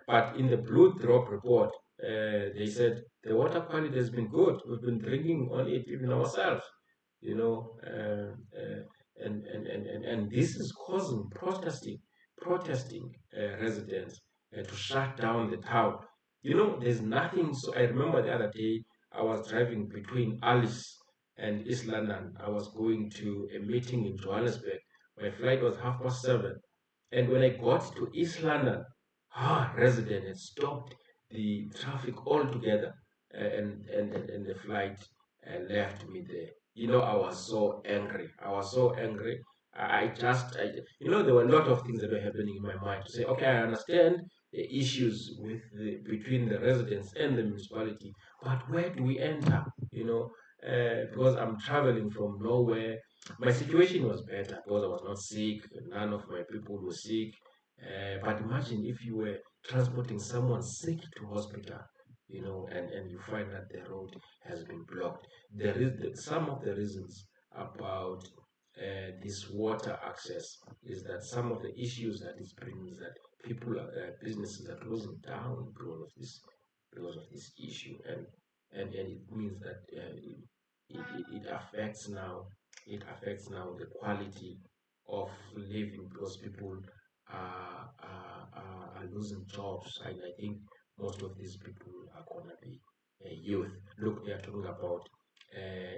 but in the blue drop report, they said the water quality has been good. We've been drinking on it even ourselves, you know, and this is causing protesting residents to shut down the town. There's nothing. So I remember the other day I was driving between Alice and East London. I was going to a meeting in Johannesburg. My flight was 7:30, and when I got to East London, resident had stopped the traffic altogether, and the flight left me there. I was so angry. I was so angry. There were a lot of things that were happening in my mind to say, okay, I understand the issues between the residents and the municipality, but where do we enter? Because I'm traveling from nowhere. My situation was better because I was not sick. None of my people were sick. But imagine if you were transporting someone sick to hospital, and you find that the road has been blocked. Some of the reasons about this water access is that some of the issues that it brings that businesses are closing down because of this issue, and it means that it affects now the quality of living because people are losing jobs, and I think most of these people are gonna be youth. Look, they are talking about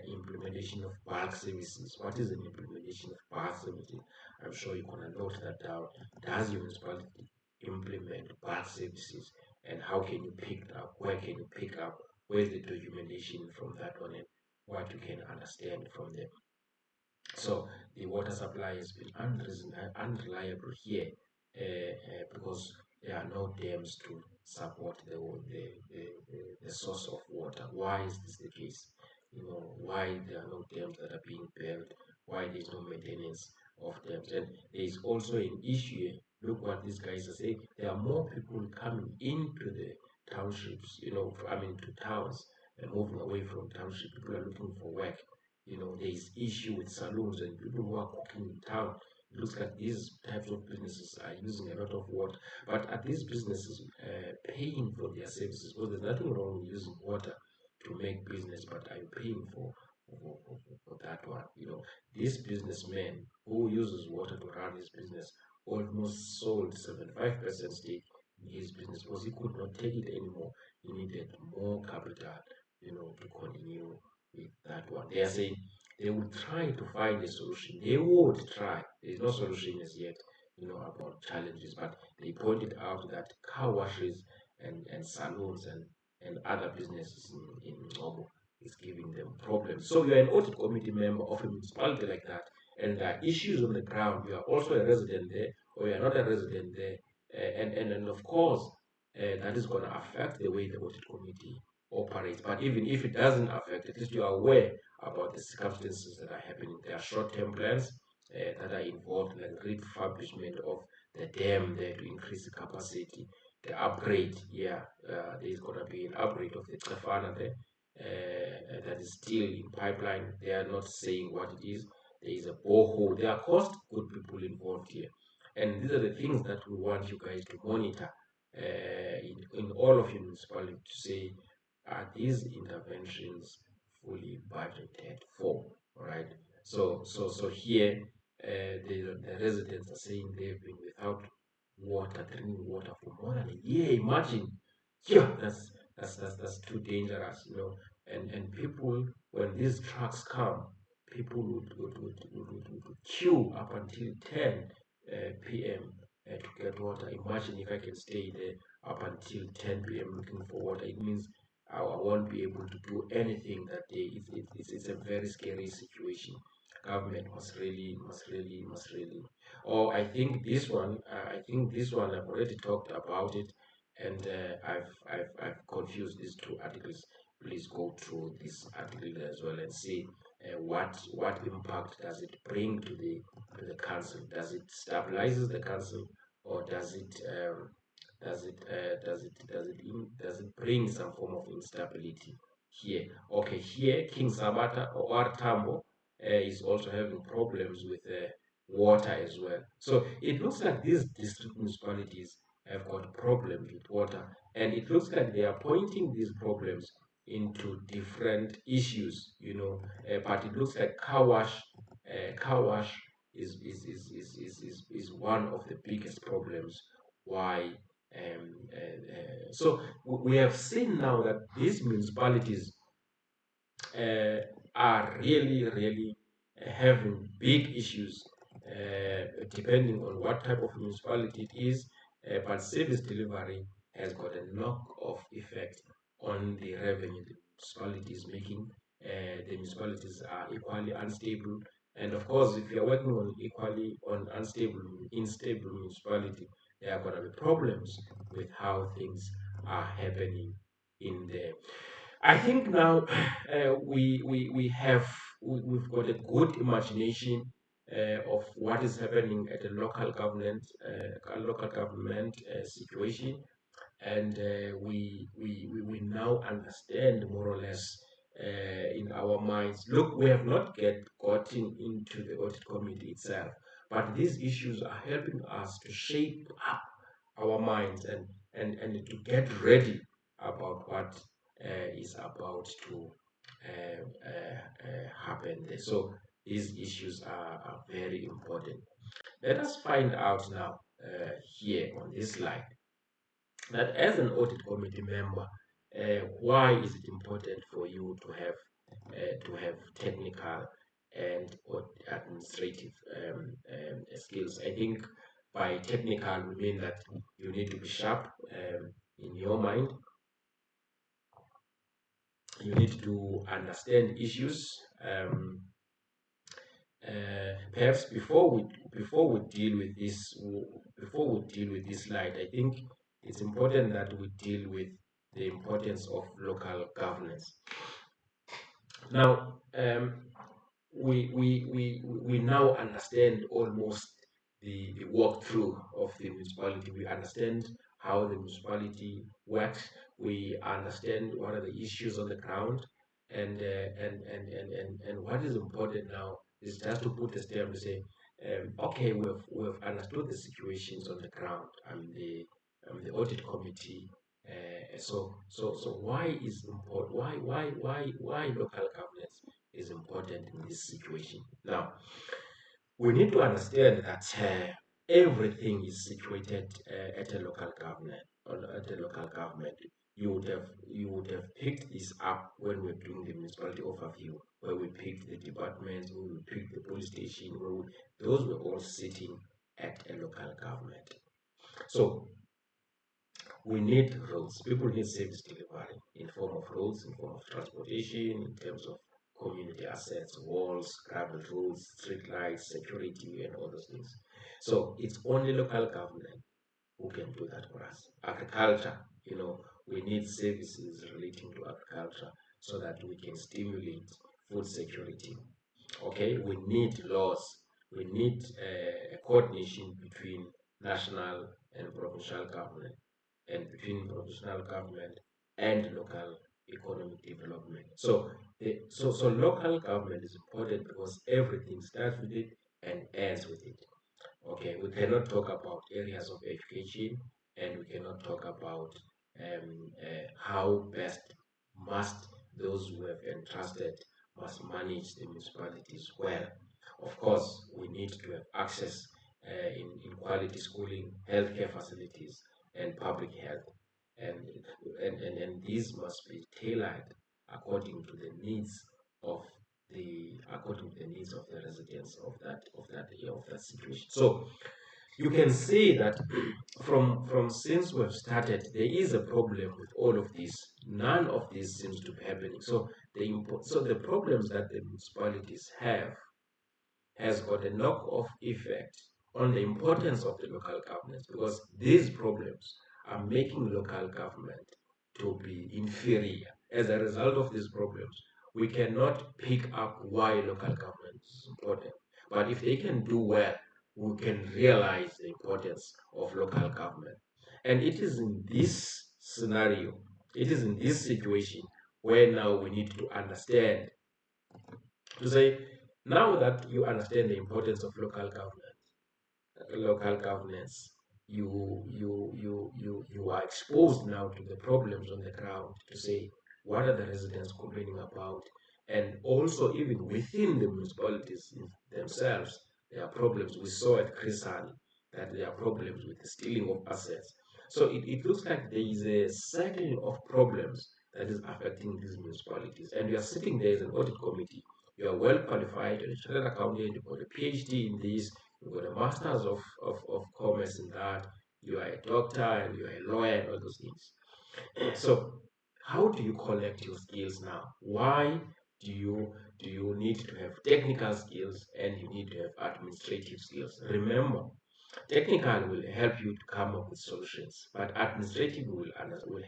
implementation of bulk services. What is an implementation of bulk services? I'm sure you're gonna note that down. Does your municipality implement bulk services, and how can you pick it up? Where can you pick up? Where's the documentation from that one, and what you can understand from them? So the water supply has been unreliable here because there are no dams to support the source of water. Why is this the case? Why there are no dams that are being built? Why there is no maintenance of dams? And there is also an issue here. Look what these guys are saying. There are more people coming into the townships, to towns and moving away from township. People are looking for work. There is issue with saloons and people who are cooking in town. It looks like these types of businesses are using a lot of water, but are these businesses paying for their services? Because there's nothing wrong with using water to make business, but are you paying for that one? This businessman who uses water to run his business almost sold 75% stake in his business because he could not take it anymore. He needed more capital, to continue with that one. They are saying they will try to find a solution. They would try. There is no solution as yet, about challenges, but they pointed out that car washes and salons and other businesses in Ngobo is giving them problems. So you're an audit committee member of a municipality like that, and there are issues on the ground. You are also a resident there, or you are not a resident there, and of course, that is going to affect the way the audit committee operates. But even if it doesn't affect, at least you are aware about the circumstances that are happening. There are short-term plans that are involved, like refurbishment of the dam there to increase the capacity, the upgrade. There is going to be an upgrade of the Cefana there that is still in pipeline. They are not saying what it is. There is a borehole. There are cost good people involved here. And these are the things that we want you guys to monitor in all of your municipalities to say, are these interventions fully budgeted for. All right. So here, the residents are saying they've been without water, drinking water for more than a year. Imagine, yeah, that's too dangerous, you know. And people, when these trucks come, people would queue up until 10 p.m. To get water. Imagine if I can stay there up until 10 p.m. looking for water. It means I won't be able to do anything that day. It's a very scary situation. Government must really. Or I think this one I've already talked about it, and I've confused these two articles. Please go through this article as well and see what impact does it bring to the council? Does it stabilizes the council, or does it bring some form of instability here? Okay, here King Sabata or Tambo is also having problems with water as well. So it looks like these district municipalities have got problems with water, and it looks like they are pointing these problems into different issues, you know. But it looks like car wash is one of the biggest problems. Why? So we have seen now that these municipalities uh, are really having big issues, depending on what type of municipality it is. But service delivery has got a knock off effect on the revenue the municipality is making. The municipalities are equally unstable, and of course, if you are working on equally on unstable municipality, there are going to be problems with how things are happening in there. I think now we have we've got a good imagination of what is happening at a local government situation, and we now understand more or less in our minds. Look, we have not get gotten into the audit committee itself, but these issues are helping us to shape up our minds and to get ready about what is about to happen there. So these issues are very important. Let us find out now here on this slide that as an audit committee member, why is it important for you to have technical and or administrative skills? I think by technical we mean that you need to be sharp in your mind. You need to understand issues. Perhaps before we deal with this slide, I think it's important that we deal with the importance of local governance. Now, we now understand almost the walkthrough of the municipality. We understand how the municipality works. We understand what are the issues on the ground, and what is important now is just to put a stamp to say, okay, we've understood the situations on the ground. I'm the audit committee. So why is important? Why local governance is important in this situation? Now, we need to understand that everything is situated at a local government. At a local government, you would have picked this up when we're doing the municipality overview, where we picked the departments, where we picked the police station, those were all sitting at a local government. So we need roads. People need service delivery in form of roads, in form of transportation, in terms of community assets, walls, gravel roads, street lights, security, and all those things. So it's only local government who can do that for us. Agriculture, we need services relating to agriculture so that we can stimulate food security. Okay, we need laws. We need a coordination between national and provincial government, and between provincial government and local economic development. So local government is important because everything starts with it and ends with it. Okay, we cannot talk about areas of education, and we cannot talk about how best must those who have entrusted must manage the municipalities well. Of course, we need to have access in quality schooling, healthcare facilities, and public health. And, and these must be tailored according to the needs of according to the needs of the residents of that situation. So you can say that from since we've started, there is a problem with all of this. None of this seems to be happening. So the problems that the municipalities have has got a knock-off effect on the importance of the local governments, because these problems are making local government to be inferior. As a result of these problems, we cannot pick up why local government is important. But if they can do well, we can realize the importance of local government. And it is in this scenario, it is in this situation where now we need to understand, to say, now that you understand the importance of local governance, you are exposed now to the problems on the ground, to say what are the residents complaining about, and also even within the municipalities themselves, there are problems. We saw at Krisani that there are problems with the stealing of assets. So it looks like there is a cycle of problems that is affecting these municipalities, and we are sitting there as an audit committee. You are well qualified, you're a chartered accountant, you've got a PhD in this, you've got a master's of commerce in that, you are a doctor and you are a lawyer and all those things. So how do you collect your skills now? Why do you need to have technical skills and you need to have administrative skills? Remember, technical will help you to come up with solutions, but administrative will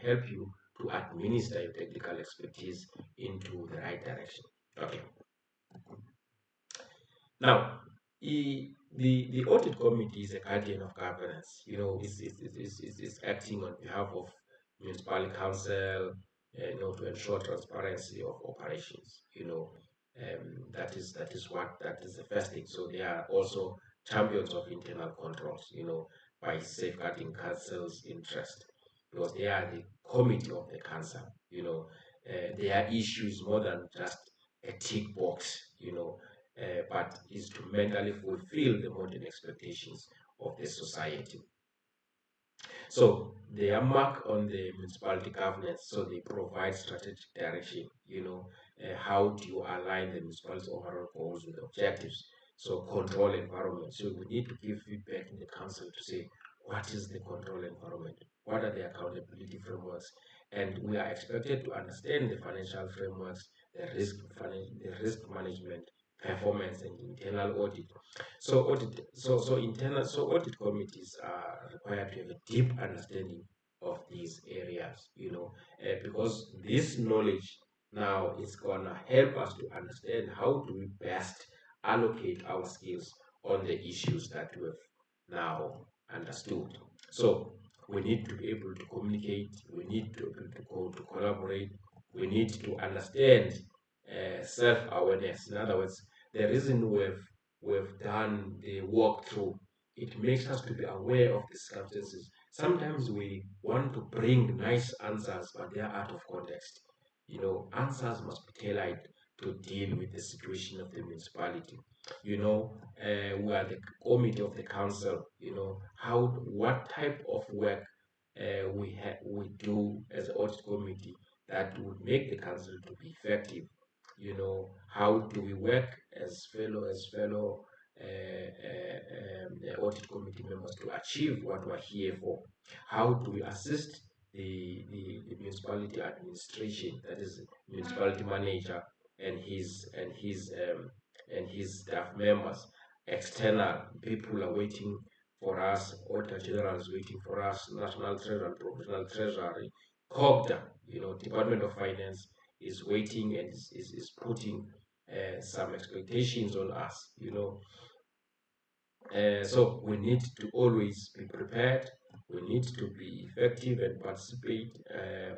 help you to administer your technical expertise into the right direction. Okay. Now, the audit committee is a guardian of governance. It's acting on behalf of municipal council, to ensure transparency of operations. That is the first thing. So they are also champions of internal controls. By safeguarding council's interest, because they are the committee of the council. Their issue is more than just a tick box. But is to mentally fulfill the modern expectations of the society. So they are marked on the municipality governance, so they provide strategic direction. How do you align the municipality's overall goals with objectives? So control environment. So we need to give feedback in the council to say what is the control environment, what are the accountability frameworks, and we are expected to understand the financial frameworks, the risk management, performance, and internal audit. So audit committees are required to have a deep understanding of these areas, because this knowledge now is gonna help us to understand how do we best allocate our skills on the issues that we have now understood. So we need to be able to communicate, we need to be able to collaborate, we need to understand self-awareness. In other words, the reason we've done the walkthrough, it makes us to be aware of the circumstances. Sometimes we want to bring nice answers, but they are out of context. Answers must be tailored to deal with the situation of the municipality. We are the committee of the council. What type of work we do as an audit committee that would make the council to be effective. How do we work as fellow audit committee members to achieve what we're here for? How do we assist the municipality administration, that is municipality manager and his staff members? External people are waiting for us, auditor general is waiting for us, national treasury and provincial treasury, COGTA, Department of Finance is waiting and is putting some expectations on us. So we need to always be prepared. We need to be effective and participate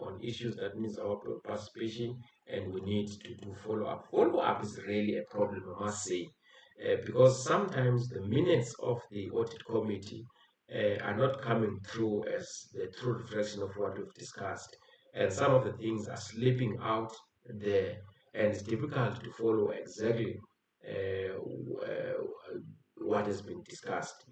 on issues that needs our participation, and we need to do follow up. Follow up is really a problem, I must say, because sometimes the minutes of the audit committee are not coming through as the true reflection of what we've discussed, and some of the things are slipping out there, and it's difficult to follow exactly uh, what has been discussed.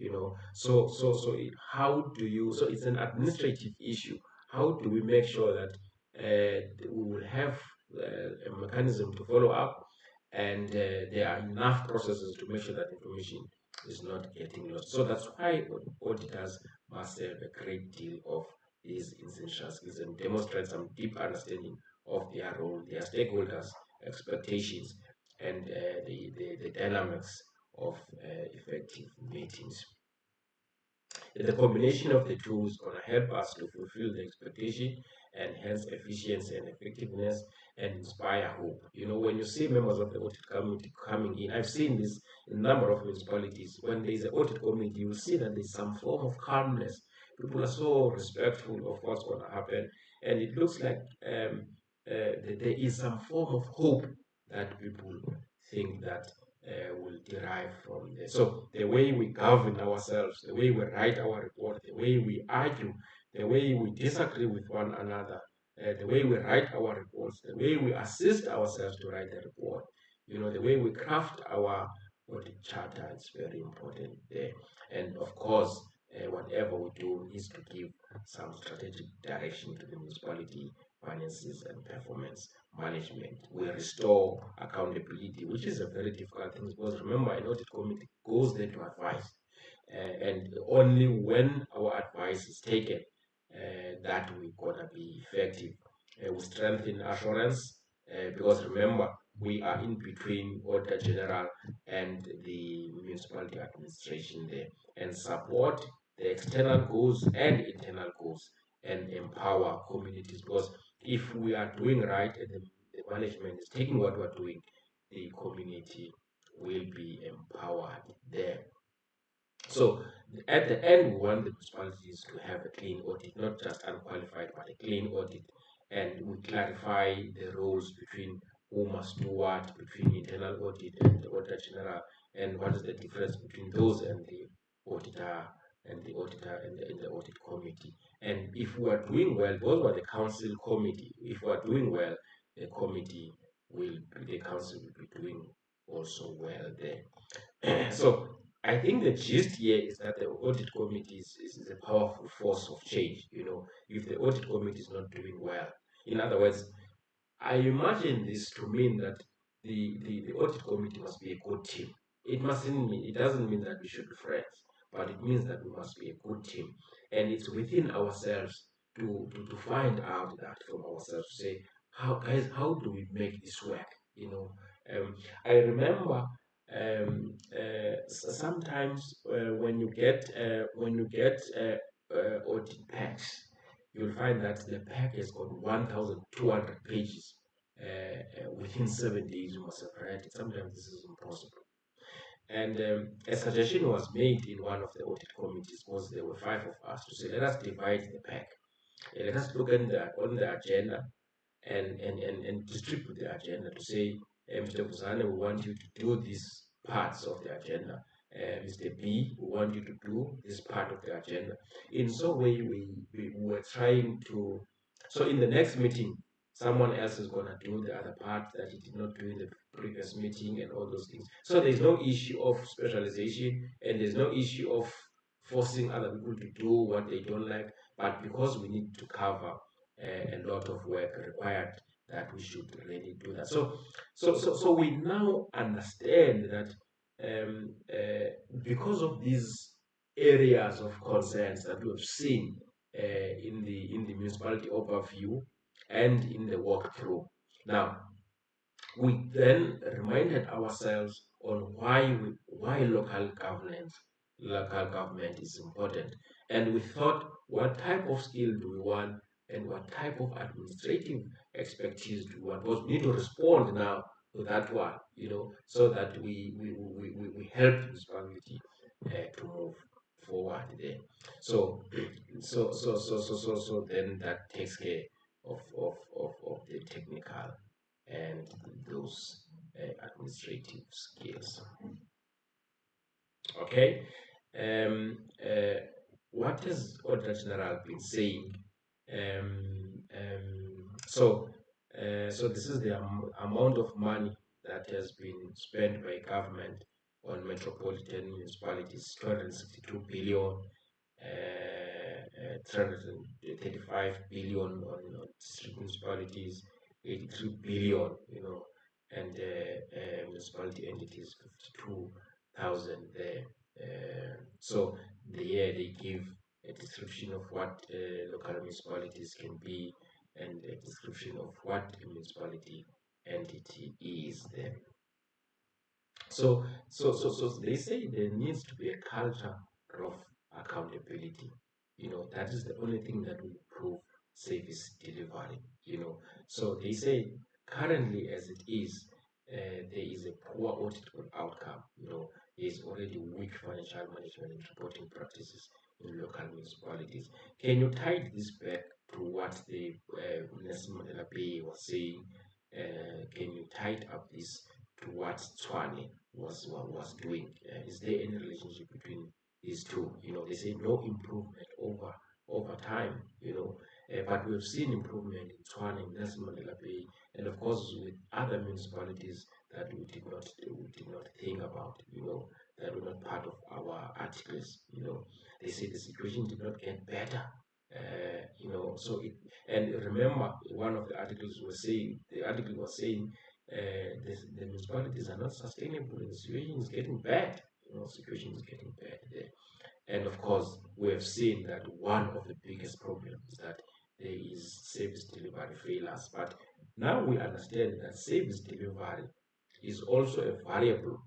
How do you? So it's an administrative issue. How do we make sure that we will have a mechanism to follow up, and there are enough processes to make sure that information is not getting lost. So that's why auditors must have a great deal of these essential skills and demonstrate some deep understanding of their role, their stakeholders, expectations, and the dynamics of effective meetings. The combination of the two is going to help us to fulfill the expectation, enhance efficiency and effectiveness, and inspire hope. When you see members of the audit committee coming in, I've seen this in a number of municipalities. When there is an audit committee, you will see that there's some form of calmness. People are so respectful of what's going to happen, and it looks like there is some form of hope that people think that will derive from this. So the way we govern ourselves, the way we write our report, the way we argue, the way we disagree with one another, the way we write our reports, the way we assist ourselves to write the report, the way we craft our audit charter is very important there. And of course, whatever we do needs to give some strategic direction to the municipality finances and performance management. We restore accountability, which is a very difficult thing because remember, an audit committee goes there to advise, and only when our advice is taken that we're gonna be effective. We strengthen assurance because remember, we are in between Auditor General and the municipality administration there, and support the external goals and internal goals, and empower communities because if we are doing right and the management is taking what we're doing, the community will be empowered there. So at the end, we want the municipalities to have a clean audit, not just unqualified, but a clean audit. And we clarify the roles between who must do what, between internal audit and the auditor general, and what is the difference between those and the auditor and the audit committee. And if we are doing well, those were the council committee. If we are doing well, the committee the council will be doing also well there. So I think the gist here is that the audit committee is a powerful force of change. If the audit committee is not doing well, in other words, I imagine this to mean that the audit committee must be a good team. It doesn't mean that we should be friends, but it means that we must be a good team. And it's within ourselves to find out that from ourselves, to say, how do we make this work? I remember sometimes when you get audit packs, you'll find that the pack has got 1,200 pages. Within 7 days, you must have read it. Sometimes this is impossible. And a suggestion was made in one of the audit committees, because there were five of us, to say, let us divide the pack. Let us look on the agenda and distribute the agenda to say, Mr. Buzane, we want you to do these parts of the agenda. Mr. B, we want you to do this part of the agenda. In some way, we were trying to. So in the next meeting, someone else is going to do the other part that he did not do in the previous meeting and all those things. So there's no issue of specialization and there's no issue of forcing other people to do what they don't like, but because we need to cover a lot of work required, that we should really do that. So we now understand that because of these areas of concerns that we have seen in the municipality overview and in the walkthrough. Now, we then reminded ourselves on why local government is important, and we thought, what type of skill do we want and what type of administrative expertise do we want, because we need to respond now to that one, so that we help this community to move forward there. So then that takes care of the technical and those administrative skills. Okay. Um, uh, what has Auditor General been saying? So So this is the amount of money that has been spent by government on metropolitan municipalities: 262 billion, 335 billion on district municipalities, 83 billion, and municipality entities 52,000 there. So the year they give a description of what local municipalities can be and a description of what a municipality entity is there. So they say there needs to be a culture of accountability. That is the only thing that will improve service delivery. So they say currently as it is, there is a poor auditable outcome. There is already weak financial management and reporting practices in local municipalities. Can you tie this back to what the Nelson Mandela Bay was saying? Can you tie up this to what Tswane was doing? Is there any relationship between these two? They say no improvement over time. But we've seen improvement in Tswane, Nelson Mandela Bay, and of course with other municipalities that we did not think about. That were not part of our articles. They say the situation did not get better. So it, and remember, one of the articles was saying the article was saying the municipalities are not sustainable and the situation is getting bad. Situation is getting bad there. And of course, we have seen that one of the biggest problems is that there is service delivery failures. But now we understand that service delivery is also a variable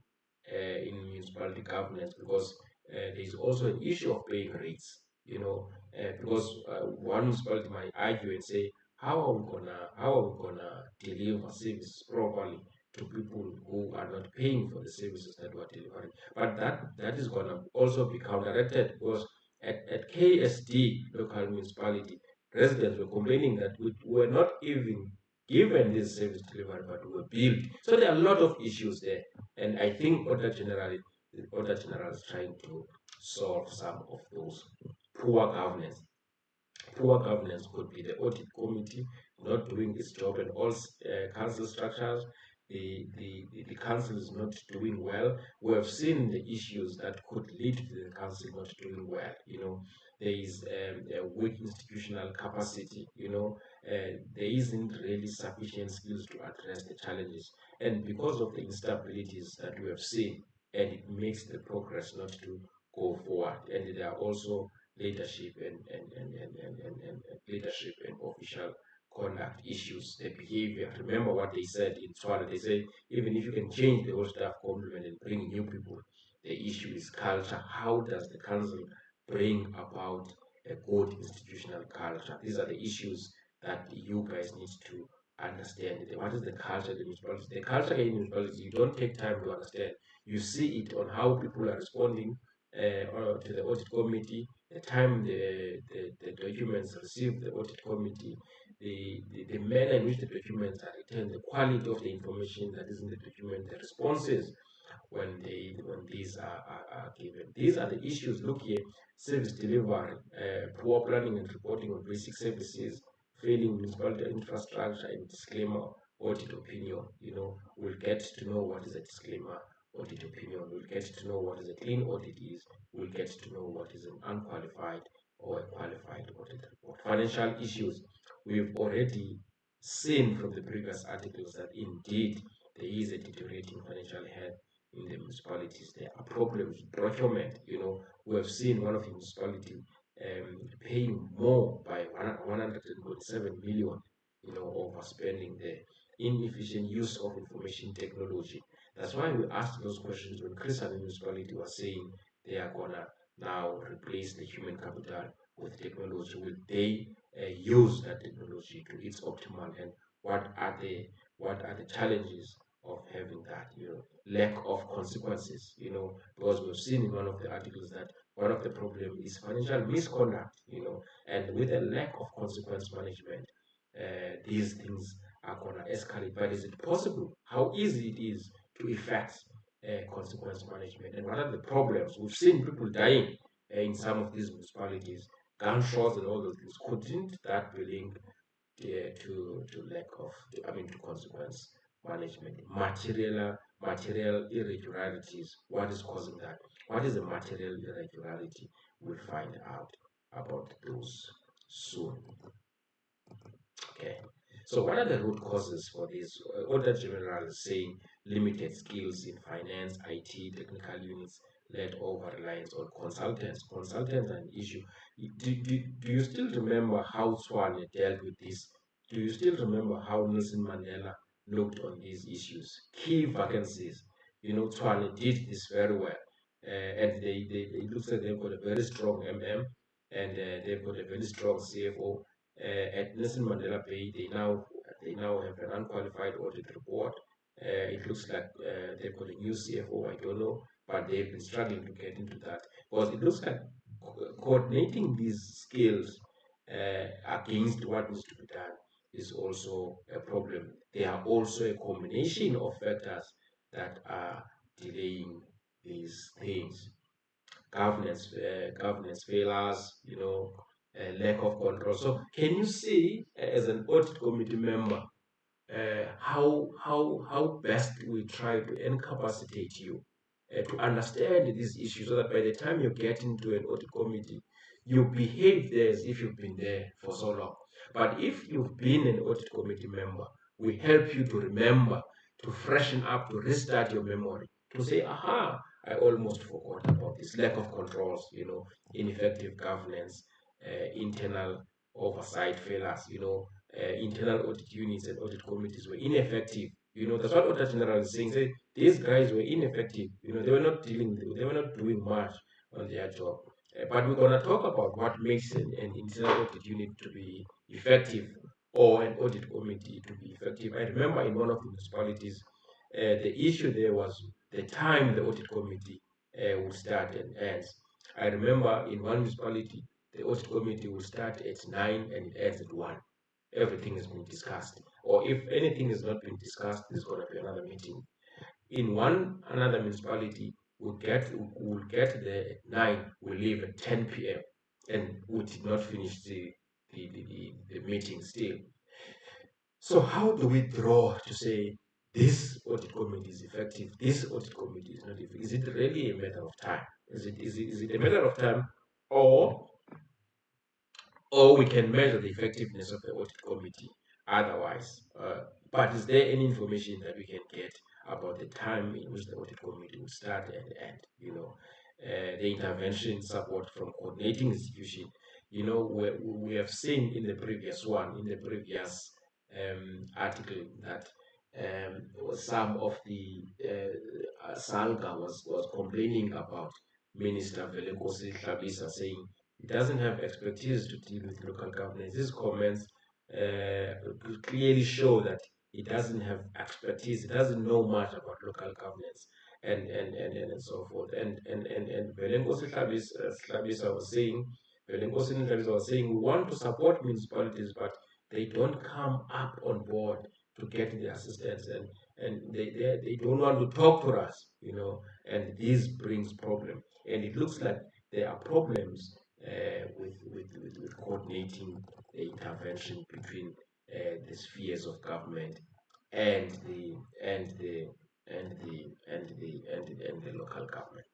in municipality governance, because there is also an issue of paying rates. Because one municipality might argue and say, how are we gonna deliver services properly to people who are not paying for the services that we're delivering? But that is gonna also be counteracted, because at KSD local municipality, residents were complaining that we were not even given this service delivery, but we were billed. So there are a lot of issues there, and I think Auditor General is trying to solve some of those. Poor governance. Poor governance could be the audit committee not doing its job, and all council structures. The council is not doing well. We have seen the issues that could lead to the council not doing well. There is a weak institutional capacity. There isn't really sufficient skills to address the challenges, and because of the instabilities that we have seen, and it makes the progress not to go forward. And there are also leadership and leadership and official conduct issues, the behavior. Remember what they said in Swala. They say even if you can change the whole staff complement and bring new people, the issue is culture. How does the council bring about a good institutional culture? These are the issues that you guys need to understand. What is the culture of the municipality? The culture in municipalities, you don't take time to understand. You see it on how people are responding or to the audit committee, the time the documents receive the audit committee, the manner in which the documents are returned, the quality of the information that is in the document, the responses when these are given. These are the issues. Look here: service delivery, poor planning and reporting on basic services, failing municipality infrastructure, and disclaimer audit opinion. We'll get to know what is a disclaimer audit opinion. We'll get to know what is a clean audit is. We'll get to know what is an unqualified or a qualified audit report. Financial issues. We've already seen from the previous articles that indeed there is a deteriorating financial health in the municipalities. There are problems with procurement. We have seen one of the municipality paying more by 147 million, overspending the inefficient use of information technology. That's why we asked those questions when Chris and the municipality was saying they are gonna now replace the human capital with technology. Will they use that technology to its optimal, and what are the challenges of having that? Lack of consequences. Because we've seen in one of the articles that one of the problems is financial misconduct. And with a lack of consequence management, these things are gonna escalate. But is it possible? How easy it is to effect consequence management, and what are the problems? We've seen people dying in some of these municipalities, gunshots and all those things. Couldn't that be linked to lack of, to consequence management. Material irregularities. What is causing that? What is the material irregularity? We'll find out about those soon. Okay. So what are the root causes for this? Audit General is saying limited skills in finance, IT, technical units, led over reliance on consultants. Consultants are an issue. Do you still remember how Swan dealt with this? Do you still remember how Nelson Mandela looked on these issues? Key vacancies. Swan did this very well. And it looks like they've got a very strong and they've got a very strong CFO at Nelson Mandela Bay. They now have an unqualified audit report. It looks like they've got a new CFO. I don't know, but they've been struggling to get into that because it looks like coordinating these skills against what needs to be done is also a problem. There are also a combination of factors that are delaying these things. Governance failures, lack of control. So, can you see, as an audit committee member, how best we try to incapacitate you to understand these issues, so that by the time you get into an audit committee, you behave there as if you've been there for so long. But if you've been an audit committee member, we help you to remember, to freshen up, to restart your memory, to say, aha, I almost forgot about this. Lack of controls, ineffective governance, internal oversight failures, internal audit units and audit committees were ineffective. That's what Auditor General is saying. Say these guys were ineffective. They were not doing much on their job. But we're gonna talk about what makes an internal audit unit to be effective, or an audit committee to be effective. I remember in one of the municipalities, the issue there was the time the audit committee would start and ends. I remember in one municipality, the audit committee will start at 9 and it ends at 1. Everything has been discussed. Or if anything has not been discussed, there's going to be another meeting. In another municipality, we'll get there at 9, we'll leave at 10 p.m. and we did not finish the meeting still. So how do we draw to say this audit committee is effective, this audit committee is not effective? Is it really a matter of time? Is it a matter of time, or we can measure the effectiveness of the audit committee otherwise? But is there any information that we can get about the time in which the audit committee will start and end? The intervention support from coordinating institution. We have seen in the previous article, that some of the Salga was complaining about Minister Velenkosi Hlabisa, saying he doesn't have expertise to deal with local governance. These comments clearly show that he doesn't have expertise, he doesn't know much about local governance, and so forth. And Velenkosi Hlabisa was saying, we want to support municipalities, but they don't come up on board to get the assistance, and they don't want to talk to us, and this brings problem. And it looks like there are problems with coordinating the intervention between the spheres of government and the local government.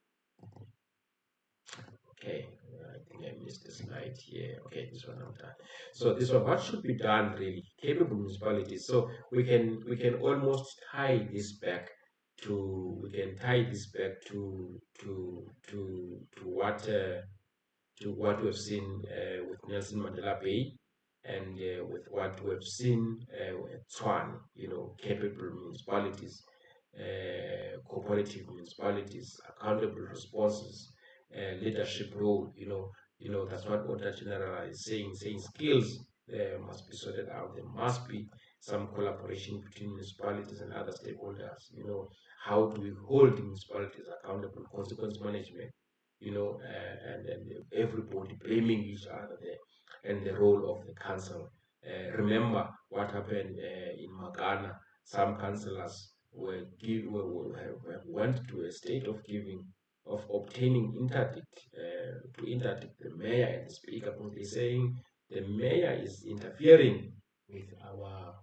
Okay, I think I missed the slide here. Okay, this one I'm done. So this one, what should be done really? Capable municipalities. So we can almost tie this back to what we've seen with Nelson Mandela Bay, and with what we've seen at Tshwane, capable municipalities, cooperative municipalities, accountable responses, leadership role. That's what Auditor General is saying skills must be sorted out. There must be some collaboration between municipalities and other stakeholders. How do we hold municipalities accountable? Consequence management, and everybody blaming each other there, and the role of the council. Remember what happened in Magana. Some councillors went to a state of obtaining interdict to interdict the mayor and the speaker, because they're saying the mayor is interfering with our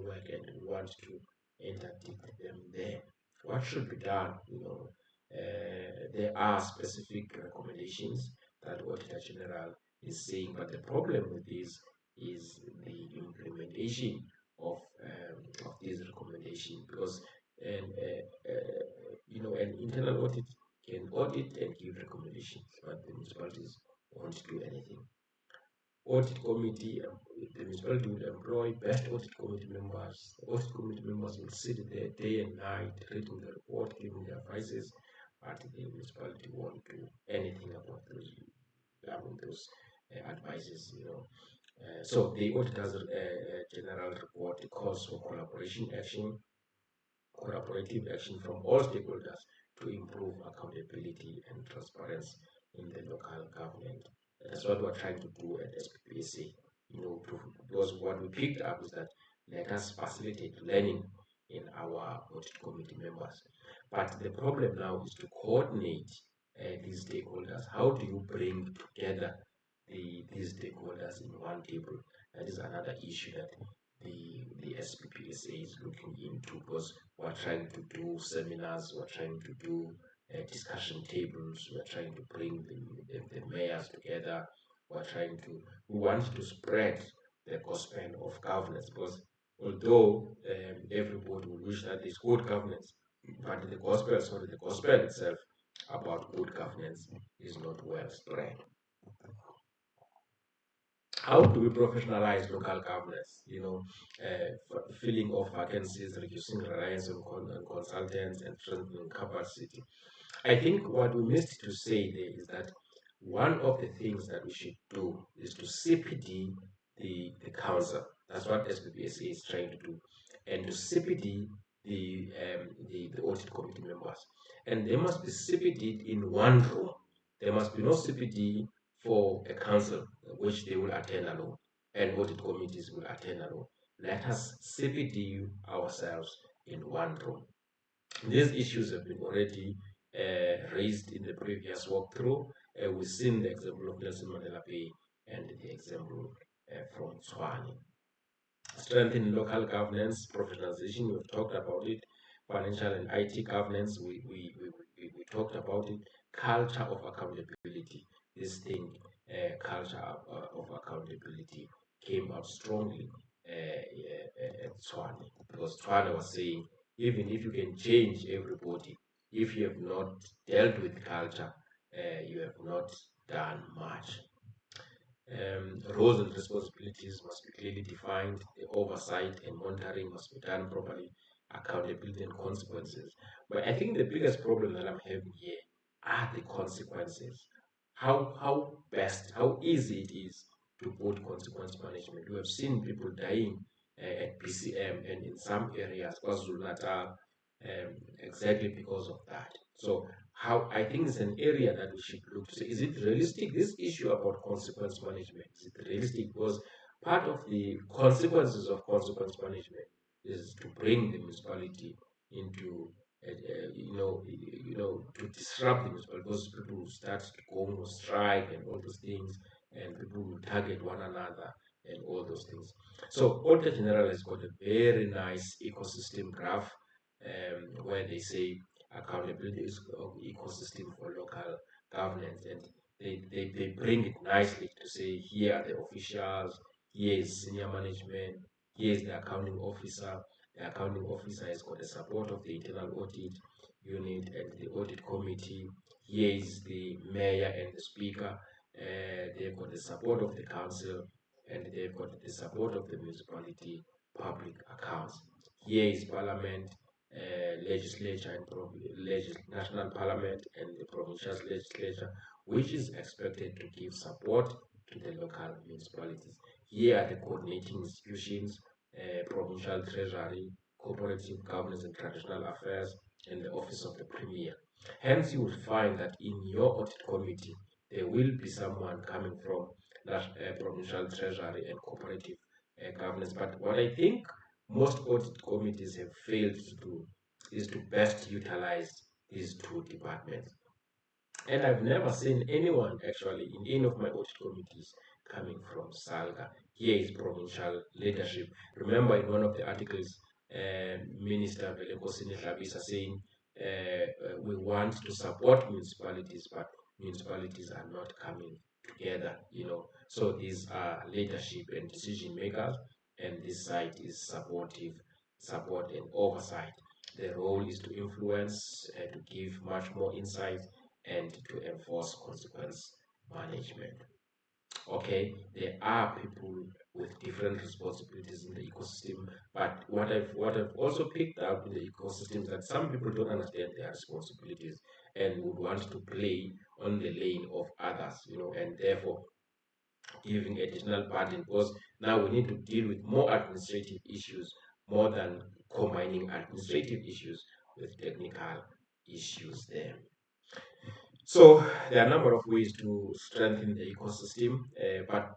work and we want to interdict them there. What should be done? There are specific recommendations that Auditor General is saying, but the problem with this is the implementation of these recommendations, because an internal audit can audit and give recommendations, but the municipalities won't do anything. Audit committee, the municipality will employ best audit committee members. The audit committee members will sit there day and night, reading the report, giving their advices, but the municipality won't do anything about those advices. So the auditor's general report calls for collaborative action from all stakeholders to improve accountability and transparency in the local government. That's what we're trying to do at SPPSA. Because what we picked up is that let us facilitate learning in our audit committee members. But the problem now is to coordinate these stakeholders. How do you bring together these stakeholders in one table? That is another issue that the SPPSA is looking into, because we're trying to do seminars, we're trying to do discussion tables, we're trying to bring the mayors together, we want to spread the gospel of governance, because although everybody will wish that there's good governance, but the gospel itself about good governance is not well spread. How do we professionalize local governance? Filling of vacancies, reducing reliance on consultants, and strengthening capacity. I think what we missed to say there is that one of the things that we should do is to CPD the council. That's what SPPSA is trying to do, and to CPD the audit committee members. And they must be CPD in one room. There must be no CPD for a council which they will attend alone, and audit committees will attend alone. Let us CPD ourselves in one room. These issues have been already raised in the previous walkthrough. We've seen the example of Nelson Mandela Bay and the example from Tshwane. Strengthening local governance, professionalization, we've talked about it. Financial and IT governance, we talked about it. Culture of accountability, this thing, culture of accountability came out strongly at Tshwane, because Tshwane was saying, even if you can change everybody, if you have not dealt with culture, you have not done much. Roles and responsibilities must be clearly defined. The oversight and monitoring must be done properly. Accountability and consequences. But I think the biggest problem that I'm having here are the consequences. How easy it is to put consequence management. We have seen people dying at PCM and in some areas, KwaZulu Natal, exactly because of that. So how I think it's an area that we should look to say, is it realistic? This issue about consequence management, is it realistic? Because part of the consequences of consequence management is to bring the municipality into to disrupt the municipality, because people will start to go on strike and all those things, and people will target one another and all those things. So Auditor General has got a very nice ecosystem graph, where they say accountability is ecosystem for local governance, and they bring it nicely to say, here are the officials, here is senior management, here is the accounting officer. The accounting officer has got the support of the internal audit unit and the audit committee. Here is the mayor and the speaker. They've got the support of the council, and they've got the support of the municipality public accounts. Here is parliament, legislature, and national parliament, and the provincial legislature, which is expected to give support to the local municipalities. Here are the coordinating institutions, provincial treasury, cooperative governance and traditional affairs, and the office of the premier. Hence, you will find that in your audit committee, there will be someone coming from provincial treasury and cooperative governance. But what I think most audit committees have failed to do is to best utilize these two departments. And I've never seen anyone actually in any of my audit committees coming from Salga. here is provincial leadership. Remember, in one of the articles, Minister Veleko Sinehlabisa saying we want to support municipalities, but municipalities are not coming together. So these are leadership and decision makers, and this side is support and oversight. The role is to influence, to give much more insight, and to enforce consequence management. Okay, there are people with different responsibilities in the ecosystem, but what I've also picked up in the ecosystem is that some people don't understand their responsibilities and would want to play on the lane of others, and therefore giving additional burden, because now we need to deal with more administrative issues more than combining administrative issues with technical issues there. So there are a number of ways to strengthen the ecosystem, but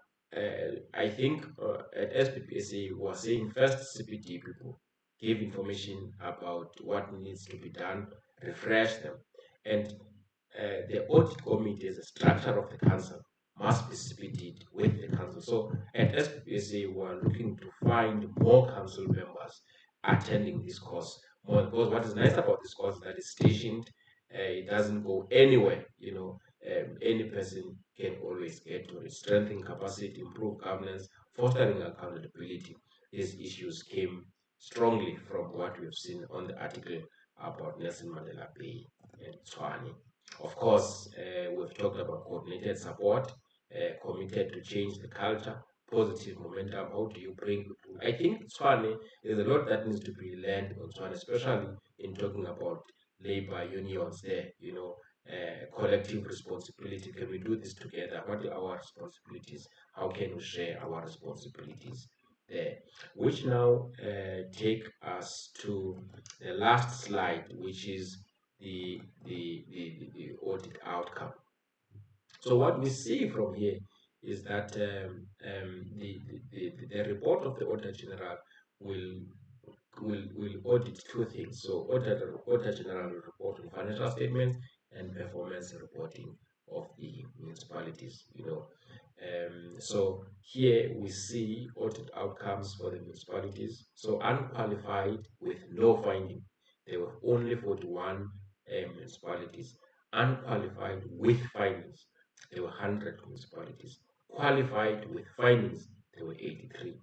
I think at SPPSA we are saying first CPD people give information about what needs to be done, refresh them, and the audit committee as a structure of the council must be CPD'd with the council. So at SPPSA we are looking to find more council members attending this course. More, because what is nice about this course is that it's stationed, it doesn't go anywhere. Any person can always get to it. Strengthening capacity, improve governance, fostering accountability. These issues came strongly from what we've seen on the article about Nelson Mandela Bay and Tswane. Of course, we've talked about coordinated support, committed to change the culture, positive momentum. How do you bring people? I think Tswane, there's a lot that needs to be learned on Tswane, especially in talking about labor unions there, collective responsibility. Can we do this together? What are our responsibilities? How can we share our responsibilities there? Which now take us to the last slide, which is the audit outcome. So what we see from here is that the report of the Auditor General will will audit two things. So Auditor General will report on financial statements and performance reporting of the municipalities. So here we see audit outcomes for the municipalities. So unqualified with no finding, there were only 41 municipalities. Unqualified with findings, there were 100 municipalities. Qualified with findings, there were 83.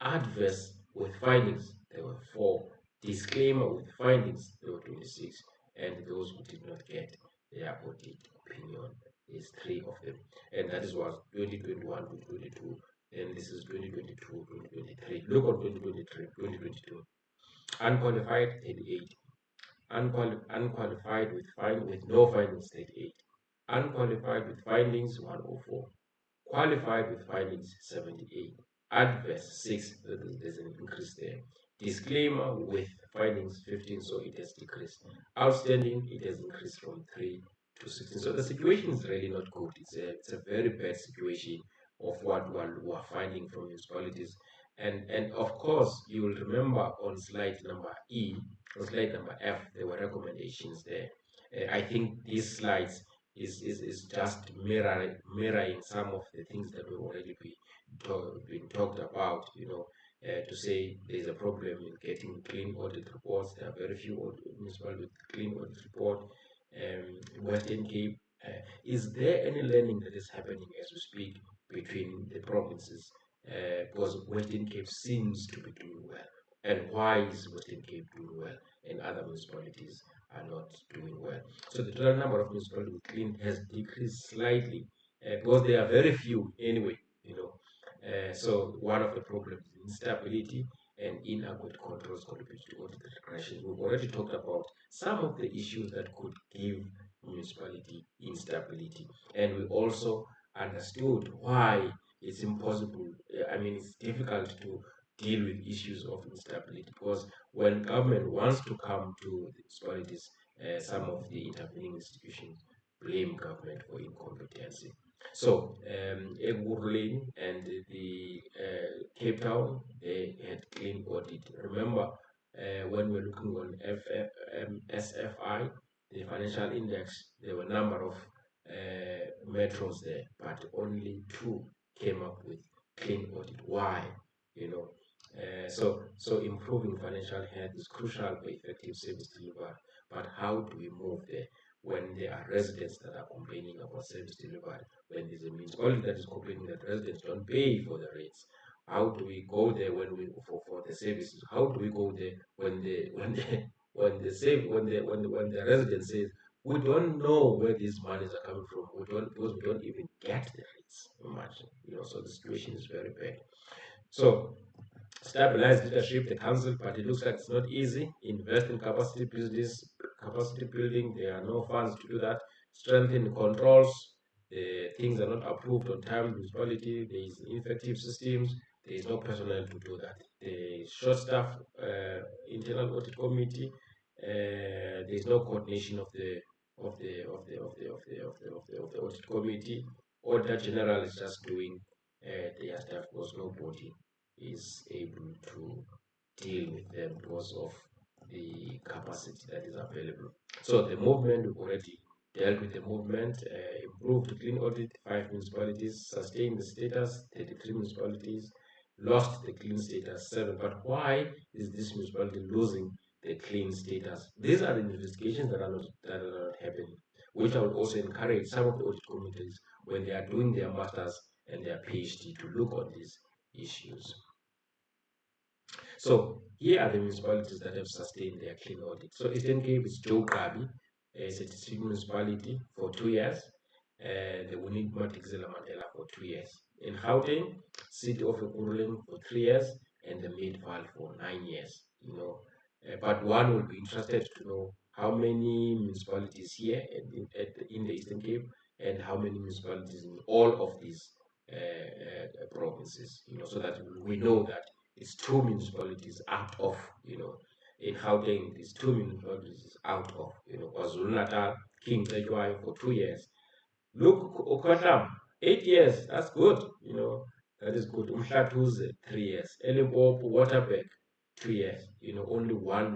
Adverse with findings, there were 4. Disclaimer with findings, there were 26. And those who did not get their audit opinion is 3 of them. And that is what 2021 to 22. And this is 2022 2023. Look at 2023, 2022. Unqualified, 38. Unqualified with no findings, 38. Unqualified with findings, 104. Qualified with findings, 78. Adverse, 6. There's an increase there. Disclaimer with findings, 15, so it has decreased. Outstanding, it has increased from 3 to 16. So the situation is really not good. It's a very bad situation of what we are finding from municipalities. And of course, you will remember on slide number E, on slide number F, there were recommendations there. I think these slides is just mirroring some of the things that we've already been talked about, to say there's a problem in getting clean audit reports. There are very few municipalities with clean audit report. Western Cape, is there any learning that is happening as we speak between the provinces? Because Western Cape seems to be doing well. And why is Western Cape doing well and other municipalities are not doing well? So the total number of municipalities with clean has decreased slightly, because there are very few anyway. So one of the problems is instability and inadequate controls contribute to audit regression. We've already talked about some of the issues that could give municipality instability, and we also understood why it's impossible. I mean, it's difficult to deal with issues of instability, because when government wants to come to the municipalities, some of the intervening institutions blame government for incompetency. So, Egurlane and the Cape Town, they had clean audit. Remember, when we're looking on SFI, the financial index, there were a number of metros there, but only 2 came up with clean audit. Why? You know, so improving financial health is crucial for effective service delivery. But how do we move there when there are residents that are complaining about service delivery? When there's a municipality that is complaining that residents don't pay for the rates, how do we go there when we for the services? How do we go there when the when the resident says we don't know where these monies are coming from. We don't because we don't even get the rates. Imagine, so the situation is very bad. So stabilize leadership, the council, but it looks like it's not easy. Invest in capacity building. There are no funds to do that. Strengthen controls. Things are not approved on time. Municipality, there is ineffective systems. There is no personnel to do that. The short staff, internal audit committee. There is no coordination of the audit committee. Auditor general is just doing their staff because nobody is able to deal with them because of the capacity that is available. So the movement, we've already dealt with the movement, improved clean audit, 5 municipalities, sustained the status, 33 municipalities, lost the clean status, 7. But why is this municipality losing the clean status? These are the investigations that are not happening, which I would also encourage some of the audit committees when they are doing their masters and their PhD to look on these issues. So here are the municipalities that have sustained their clean audit. So Eastern Cape is Joe Gabi, a certified municipality for 2 years. The Winning Matikizela Mandela for 2 years. In Gauteng, City of Ekurhuleni for 3 years, and the Midval for 9 years. But one will be interested to know how many municipalities here in the Eastern Cape and how many municipalities in all of these provinces. So that we know that it's 2 municipalities out of, in Gauteng, it's 2 municipalities out of, KwaZulu-Natal, King Cetshwayo for 2 years. Look, Okotlam, 8 years, that's good, that is good. Umhlatuze, 3 years. Elimpopo, Waterberg, 2 years, only one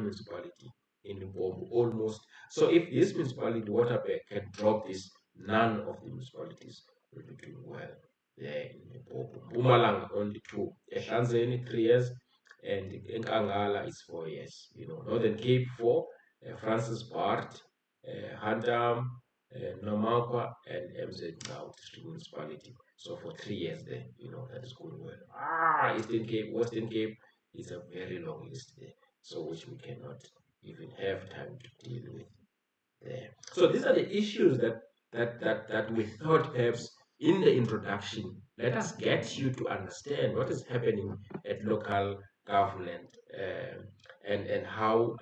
municipality in Limpopo, almost. So if this municipality, Waterberg, can drop this, none of the municipalities will be doing well there in Limpopo. Mpumalanga, only 2. Ehlanzeni, 3 years, and Nkangala is 4 years. Northern Cape, 4. Francis Bart, Hantam, Namakwa, and MZ now district municipality. So for 3 years there, that is going well. Eastern Cape, Western Cape is a very long list there, so which we cannot even have time to deal with there. So these are the issues that we thought perhaps in the introduction, let us get you to understand what is happening at local government, and how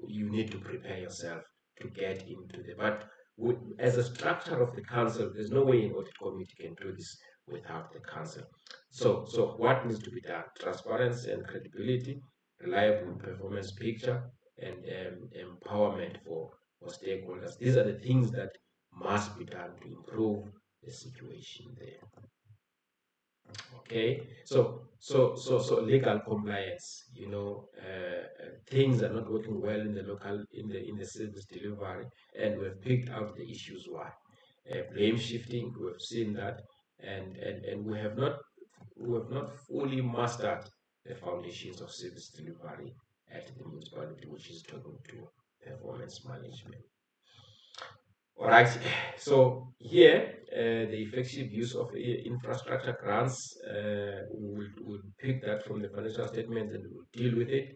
you need to prepare yourself to get into the. But as a structure of the council, there's no way an audit committee can do this without the council. So what needs to be done? Transparency and credibility, reliable performance picture, and empowerment for stakeholders. These are the things that must be done to improve the situation there. Okay, so legal compliance. Things are not working well in the local in the service delivery, and we've picked out the issues why. Blame shifting, we've seen that, and we have not fully mastered the foundations of service delivery at the municipality, which is talking to performance management. All right, so here the effective use of infrastructure grants, we'll pick that from the financial statements and we'll deal with it.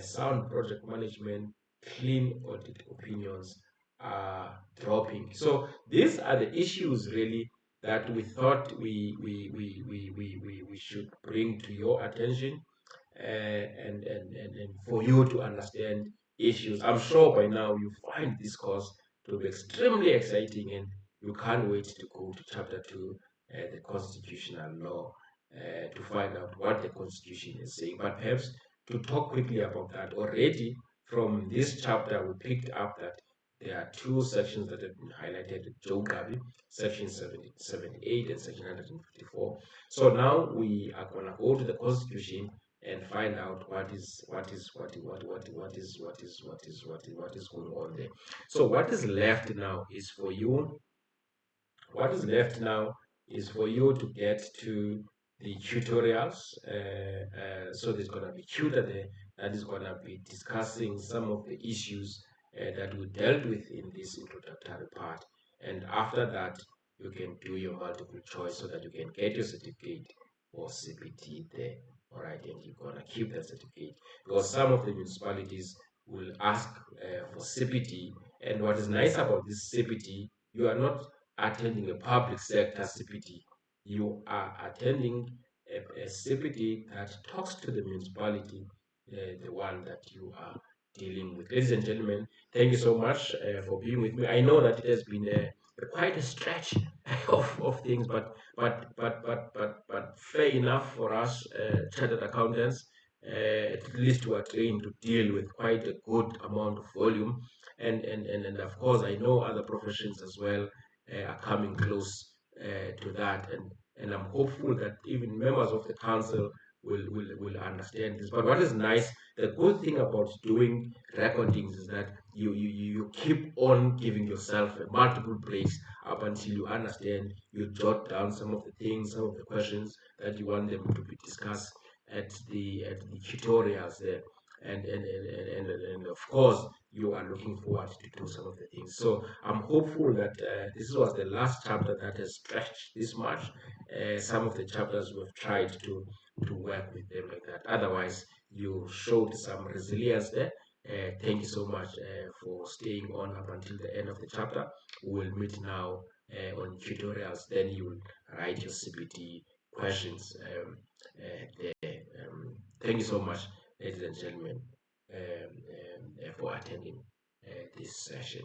Sound project management, clean audit opinions are dropping. So these are the issues really that we thought we should bring to your attention, and for you to understand issues. I'm sure by now you find this course to be extremely exciting, and you can't wait to go to chapter 2, the constitutional law, to find out what the constitution is saying. But perhaps to talk quickly about that, already from this chapter we picked up that there are 2 sections that have been highlighted, Joe Gabi, section 78 and section 154. So now we are going to go to the constitution and find out what is going on there. So what is left now is for you. What is left now is for you to get to the tutorials. So there's going to be tutor there that is going to be discussing some of the issues that we dealt with in this introductory part. And after that, you can do your multiple choice so that you can get your certificate or CPT there. All right, and you're going to keep that certificate because some of the municipalities will ask for CPT. And what is nice about this CPT, you are not attending a public sector CPT. You are attending a CPT that talks to the municipality, the one that you are dealing with. Ladies and gentlemen, thank you so much for being with me. I know that it has been quite a stretch of things, but fair enough for us chartered accountants. At least we are trained to deal with quite a good amount of volume, and of course I know other professions as well are coming close to that, and I'm hopeful that even members of the council will understand this. But what is nice, the good thing about doing recordings is that you keep on giving yourself multiple breaks up until you understand. You jot down some of the things, some of the questions that you want them to be discussed at the tutorials there. And of course you are looking forward to do some of the things. So I'm hopeful that this was the last chapter that has stretched this much. Some of the chapters we've tried to work with them like that. Otherwise, you showed some resilience there. Thank you so much for staying on up until the end of the chapter. We'll meet now on tutorials. Then you will write your CPT questions there. Thank you so much, ladies and gentlemen, for attending this session.